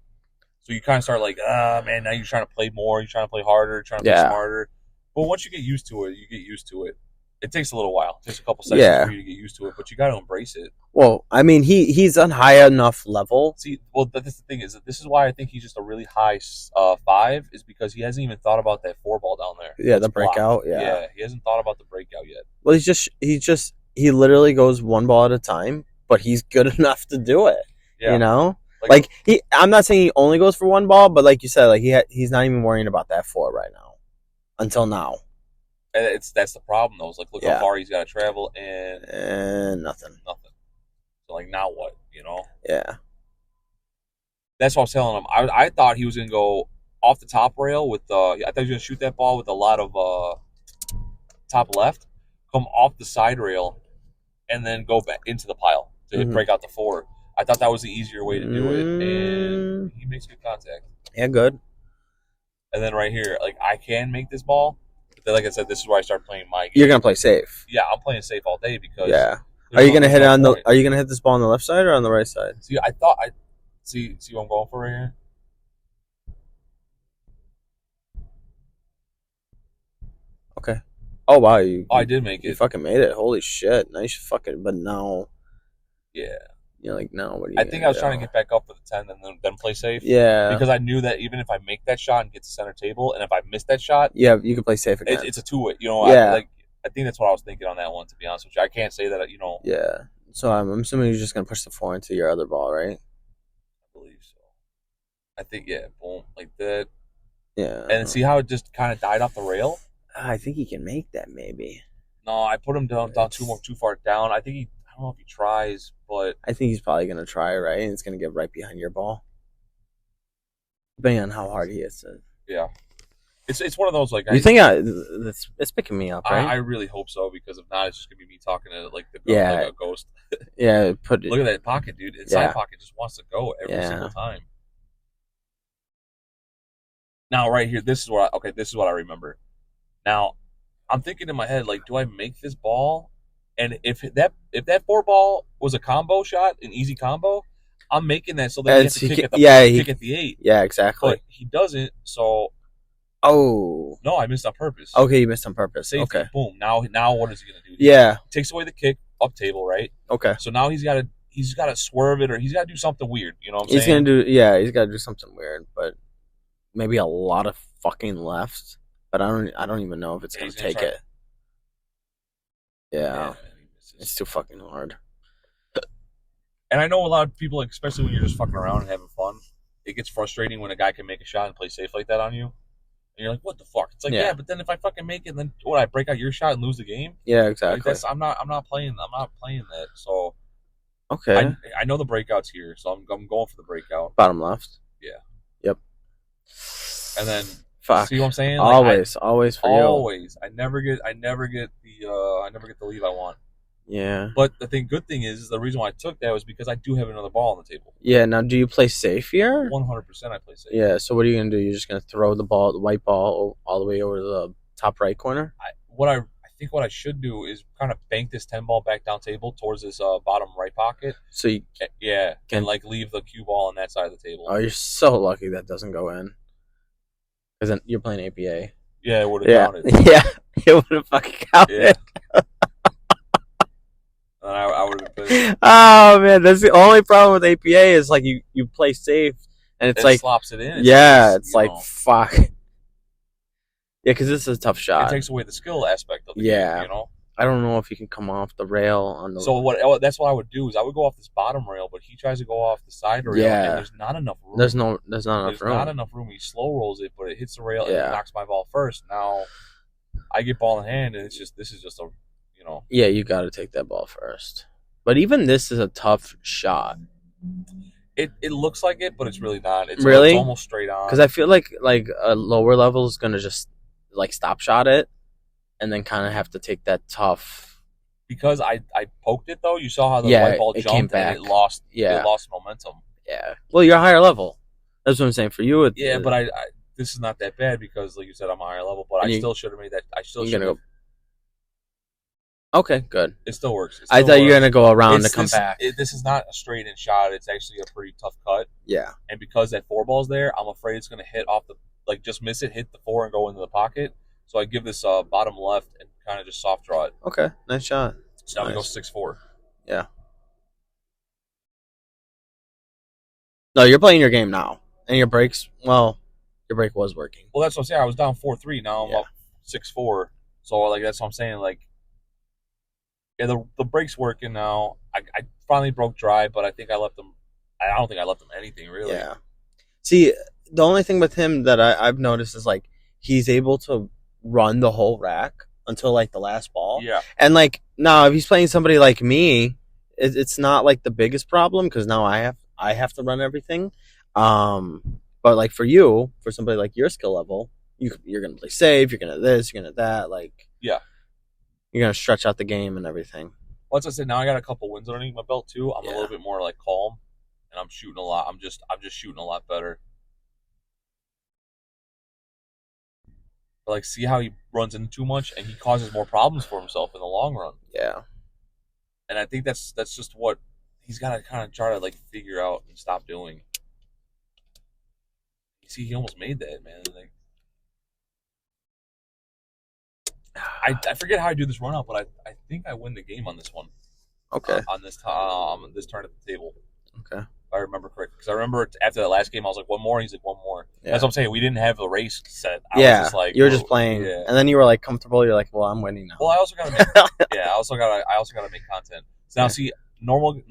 A: So you kind of start like, man, now you're trying to play more, you're trying to play harder, you're trying to play
C: Yeah.
A: smarter. But once you get used to it, you get used to it. It takes a little while. It takes a couple sessions
C: Yeah.
A: for you to get used to it, but you got to embrace it.
C: Well, I mean, he's on high enough level.
A: See, well, that's the thing is that this is why I think he's just a really high 5, is because he hasn't even thought about that 4 ball down there.
C: Yeah, the
A: It's blocked.
C: breakout. Yeah.
A: He hasn't thought about the breakout yet.
C: Well, he literally goes one ball at a time, but he's good enough to do it.
A: Yeah,
C: You know, like I'm not saying he only goes for one ball, but like you said, like he's not even worrying about that 4 right now, until now.
A: and that's the problem though. It's like look
C: Yeah.
A: how far he's got to travel and
C: And nothing.
A: nothing. So like now what? You know,
C: Yeah.
A: that's what I was telling him. I thought he was gonna go off the top rail with I thought he was gonna shoot that ball with a lot of top left, come off the side rail, and then go back into the pile to
C: Mhm.
A: break out the 4. I thought that was the easier way to do it, and he makes good contact.
C: Yeah, good.
A: And then right here, like I can make this ball, but then, like I said, this is where I start playing my game.
C: You're gonna play safe.
A: Yeah, I'm playing safe all day because
C: Yeah.
A: there's
C: Are you
A: no-
C: gonna
A: there's
C: hit it
A: no
C: on the?
A: point.
C: Are you gonna hit this ball on the left side or on the right side?
A: See, I thought I see what I'm going for right here.
C: Okay. Oh wow, you.
A: Oh, I did make
C: You
A: it.
C: fucking made it. Holy shit! Nice fucking. But now
A: Yeah,
C: you're like, no. What are you?
A: I think I was trying to get back up for the 10 and then play safe.
C: Yeah.
A: Because I knew that even if I make that shot and get to center table, and if I miss that shot,
C: Yeah, you can play safe again.
A: it's a 2-way. You know,
C: Yeah.
A: I think that's what I was thinking on that one. To be honest with you, I can't say that. You know,
C: Yeah. So I'm assuming you're just gonna push the 4 into your other ball, right?
A: I believe so. I think boom, like that,
C: Yeah.
A: and see how it just kind of died off the rail.
C: I think he can make that maybe.
A: No, I put him down too far down. I think I don't know if he tries, but
C: I think he's probably gonna try, right? And it's gonna get right behind your ball. Depending on how hard he hits it.
A: yeah, it's one of those like
C: You think it's picking me up,
A: I
C: right?
A: really hope so, because if not, it's just gonna be me talking to like a ghost.
C: Yeah, put it.
A: Look at that pocket, dude. Its
C: Yeah.
A: side pocket just wants to go every
C: Yeah.
A: single time. Now, right here, this is what I remember. Now, I'm thinking in my head, like, do I make this ball? And if that 4 ball was a combo shot, an easy combo, I'm making that so that he has to kick at the 8.
C: Yeah, exactly.
A: But he doesn't, so
C: Oh,
A: no, I missed on purpose.
C: okay, you missed on purpose.
A: Safety,
C: Okay.
A: boom. Now what is he gonna do?
C: Yeah.
A: Takes away the kick up table, right?
C: Okay.
A: So now he's got to swerve it, or he's got to do something weird. You know what I'm
C: He's
A: saying?
C: gonna do. Yeah, he's got to do something weird, but maybe a lot of fucking left. But I don't even know if it's
A: Yeah,
C: gonna
A: he's gonna
C: take
A: try.
C: it. Yeah,
A: man, he misses.
C: it's too fucking hard.
A: And I know a lot of people, especially when you're just fucking around and having fun, it gets frustrating when a guy can make a shot and play safe like that on you. And you're like, what the fuck? It's like,
C: Yeah.
A: yeah, but then if I fucking make it, then what? I break out your shot and lose the game?
C: Yeah,
A: Like,
C: exactly.
A: I'm not playing that. So
C: Okay.
A: I know the breakout's here, so I'm going for the breakout.
C: Bottom left.
A: Yeah.
C: Yep.
A: And then
C: Fuck.
A: see what I'm saying?
C: Always for you.
A: always. I never get the lead I want.
C: Yeah.
B: But the good thing is the reason why I took that was because I do have another ball on the table.
C: Yeah. Now, do you play safe here?
B: 100% I play safe.
C: Yeah. So what are you gonna do? You're just gonna throw the white ball, all the way over to the top right corner.
B: I think what I should do is kind of bank this 10 ball back down table towards this bottom right pocket.
C: So you
B: Yeah,
C: Can-
B: and like leave the cue ball on that side of the table.
C: Oh, you're so lucky that doesn't go in. Because then you're playing APA.
B: Yeah, it would have
C: Yeah,
B: counted.
C: yeah, it would have fucking counted.
B: Yeah. And I would have been pissed.
C: Oh man, that's the only problem with APA is like you play safe and it's
B: It
C: like
B: slops it in.
C: yeah,
B: just,
C: it's
B: you
C: like
B: know,
C: fuck. Yeah, because this is a tough
B: it
C: shot.
B: takes away the skill aspect of the
C: Yeah.
B: game, you know.
C: I don't know if you can come off the rail on the.
B: So that's what I would do is I would go off this bottom rail, but he tries to go off the side rail,
C: Yeah.
B: and there's not enough room.
C: There's not enough
B: There's
C: room.
B: not enough room. He slow rolls it, but it hits the rail and
C: Yeah.
B: it knocks my ball first. Now I get ball in hand, and this is just a, you know.
C: Yeah, you got to take that ball first. But even this is a tough shot
B: It looks like it, but it's really not. It's
C: Really?
B: it's almost straight on.
C: because I feel like a lower level is gonna just like stop shot it, and then kind of have to take that tough.
B: Because I poked it though. You saw how the
C: Yeah,
B: white ball
C: it
B: jumped
C: came
B: and
C: back.
B: it lost.
C: Yeah.
B: It lost momentum.
C: Yeah. Well, you're a higher level. That's what I'm saying for you.
B: Yeah, but I this is not that bad because, like you said, I'm a higher level. But
C: And
B: I
C: you-
B: still should have made that. I still
C: you're
B: should
C: gonna
B: have.
C: go. Okay, good.
B: It still works. It
C: I
B: still
C: thought you were
B: works.
C: gonna go around to
B: It's
C: come
B: this,
C: back.
B: This is not a straight in shot. It's actually a pretty tough cut.
C: Yeah.
B: And because that 4 ball's there, I'm afraid it's going to hit off the, like, just miss it, hit the 4, and go into the pocket. So I give this bottom left and kind of just soft draw it.
C: Okay. Nice shot.
B: So now we go
C: Nice.
B: 6-4.
C: Yeah. No, you're playing your game now, and your breaks. Well, your break was working.
B: Well, that's what I'm saying. I was down 4-3. Now I'm
C: Yeah.
B: up 6-4. So, like, that's what I'm saying. Like, yeah, the break's working now. I finally broke dry, but I think I left them. I don't think I left them anything, really.
C: Yeah. See, the only thing with him that I've noticed is like he's able to run the whole rack until like the last ball.
B: Yeah.
C: And like now, if he's playing somebody like me, it's not like the biggest problem because now I have to run everything. But like for you, for somebody like your skill level, you're gonna play safe. You're gonna this. You're gonna that. Like
B: Yeah.
C: you're gonna stretch out the game and everything.
B: Once I said, now I got a couple wins underneath my belt, too. I'm a
C: Yeah.
B: little bit more, like, calm. And I'm shooting a lot. I'm just shooting a lot better. But, like, see how he runs into too much, and he causes more problems for himself in the long run.
C: Yeah.
B: And I think that's just what he's got to kind of try to, like, figure out and stop doing. You see, he almost made that, man. Like, I forget how I do this run out, but I think I win the game on this one.
C: Okay.
B: On this turn at the table.
C: Okay.
B: If I remember correctly. Because I remember after that last game, I was like, one more. He's like, one more.
C: Yeah.
B: That's what I'm saying. We didn't have a race set. I
C: Yeah.
B: was just like,
C: you were just
B: whoa,
C: playing,
B: Yeah.
C: and then you were like comfortable. You're like, well, I'm winning now.
B: Well, I also gotta make. I also gotta make content. So now,
C: Yeah.
B: see, normally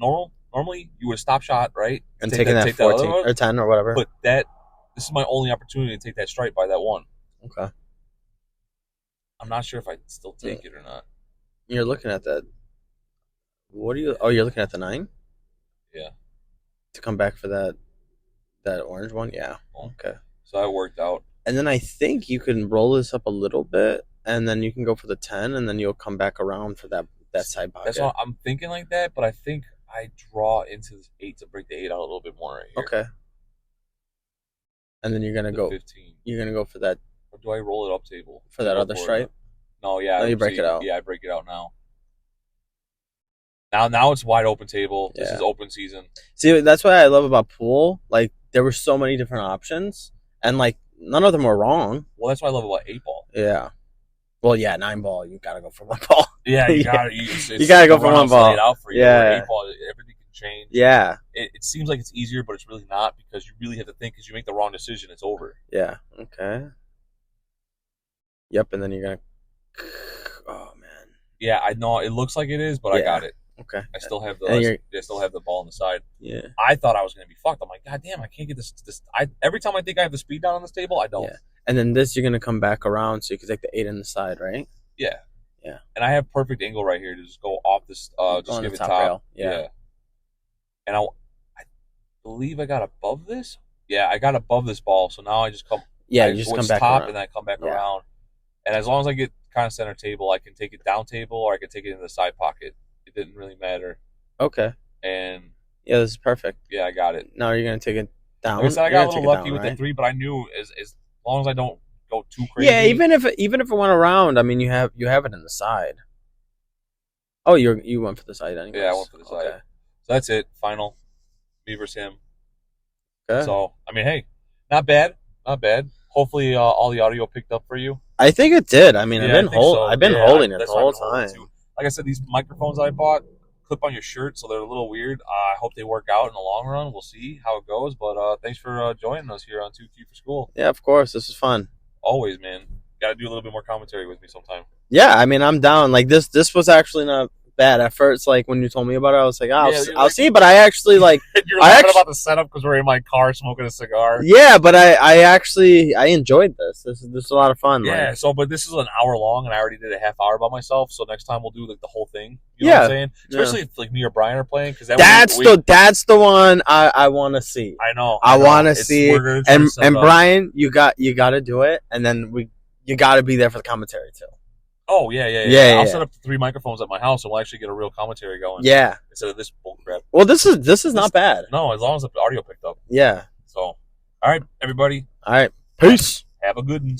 B: you would have stop shot, right?
C: and
B: Take
C: taking that
B: take other
C: 14
B: one.
C: or 10 or whatever.
B: But this is my only opportunity to take that strike by that one.
C: Okay.
B: I'm not sure if I still take it or not.
C: You're looking at that. What are you? Oh, you're looking at the 9?
B: Yeah.
C: To come back for that orange one? Yeah. Okay.
B: So that worked out.
C: And then I think you can roll this up a little bit, and then you can go for the 10, and then you'll come back around for that side pocket.
B: That's what I'm thinking like that, but I think I draw into this 8 to break the 8 out a little bit more right here.
C: Okay. And then you're gonna
B: The
C: go.
B: 15.
C: You're gonna go for that
B: Or do I roll it up table?
C: for that
B: Go
C: other
B: for it.
C: stripe.
B: No, yeah.
C: No, you break it out.
B: Yeah, I break it out now. Now it's wide open table. This
C: Yeah.
B: is open season.
C: See, that's what I love about pool. Like there were so many different options, and like none of them were wrong.
B: Well, that's what I love about 8 ball.
C: Yeah. Well, yeah, 9 ball. You gotta go for 1 ball.
B: Yeah, you
C: Yeah.
B: gotta.
C: You gotta go
B: the
C: for one
B: runout's
C: ball.
B: laid out for you.
C: Yeah.
B: Where 8 ball, everything can change.
C: Yeah.
B: It seems like it's easier, but it's really not because you really have to think. Because you make the wrong decision, it's over.
C: Yeah. Okay. Yep. And then you're gonna. Oh man.
B: Yeah, I know it looks like it is, but I
C: Yeah.
B: got it.
C: Okay.
B: I still have
C: And
B: I still have the ball on the side.
C: Yeah.
B: I thought I was gonna be fucked. I'm like, God damn, I can't get this. Every time I think I have the speed down on this table, I don't.
C: Yeah. And then this, you're gonna come back around, so you can take the 8 in the side, right?
B: Yeah.
C: Yeah.
B: And I have perfect angle right here to just go off this. Just
C: on
B: give
C: the
B: it
C: top
B: top.
C: rail. Yeah.
B: And I believe I got above this. Yeah, I got above this ball. So now I just come.
C: Yeah.
B: I
C: You just
B: go
C: come back
B: top
C: around.
B: and then I come back
C: Yeah.
B: around. And as long as I get kind of center table, I can take it down table or I can take it into the side pocket. it didn't really matter.
C: Okay.
B: And
C: Yeah, this is perfect.
B: yeah, I got it.
C: Now you're gonna take it down.
B: Like I said, I
C: You're
B: got a
C: gonna take
B: little
C: it
B: lucky
C: down,
B: with
C: right?
B: the 3, but I knew as long as I don't go too crazy.
C: Yeah, even if it went around, I mean, you have it in the side. Oh, you went for the side anyways.
B: Yeah, I went for the side.
C: Okay.
B: So that's it. Final. Me versus him.
C: Okay.
B: So I mean, hey, not bad. Not bad. Hopefully, all the audio picked up for you.
C: I think it did. I mean,
B: Yeah,
C: I've been
B: I think so.
C: I've been
B: Yeah,
C: holding it
B: that's
C: the
B: why
C: whole
B: I've been holding it
C: time.
B: too. Like I said, these microphones I bought clip on your shirt, so they're a little weird. I hope they work out in the long run. We'll see how it goes. But thanks for joining us here on 2Q for School.
C: Yeah, of course. This is fun.
B: Always, man. Got to do a little bit more commentary with me sometime.
C: Yeah, I mean, I'm down. Like this was actually not bad at first. Like when you told me about it, I was like,
B: Yeah,
C: I'll
B: like-
C: see. But I actually like,
B: You're
C: I
B: laughing
C: actu-
B: about the setup because we're in my car smoking a cigar.
C: yeah. But I actually enjoyed this. This is a lot of fun.
B: Yeah,
C: Like,
B: so but this is an hour long, and I already did a half hour by myself. So next time we'll do like the whole thing. You know what I'm saying?
C: Yeah.
B: Especially if like me or Brian are playing, because
C: that's the one I want to see.
B: I know.
C: I want to
B: It's-
C: see.
B: we're gonna try
C: And
B: to set it up.
C: Brian, you got to do it, and then you got to be there for the commentary too.
B: Oh yeah.
C: Yeah,
B: I'll
C: yeah.
B: set up 3 microphones at my house, and we'll actually get a real commentary going.
C: Yeah.
B: Instead of this bull crap.
C: Well, this is not bad.
B: No, as long as the audio picked up.
C: Yeah.
B: So, all right, everybody,
C: All right. Peace.
B: have a good one.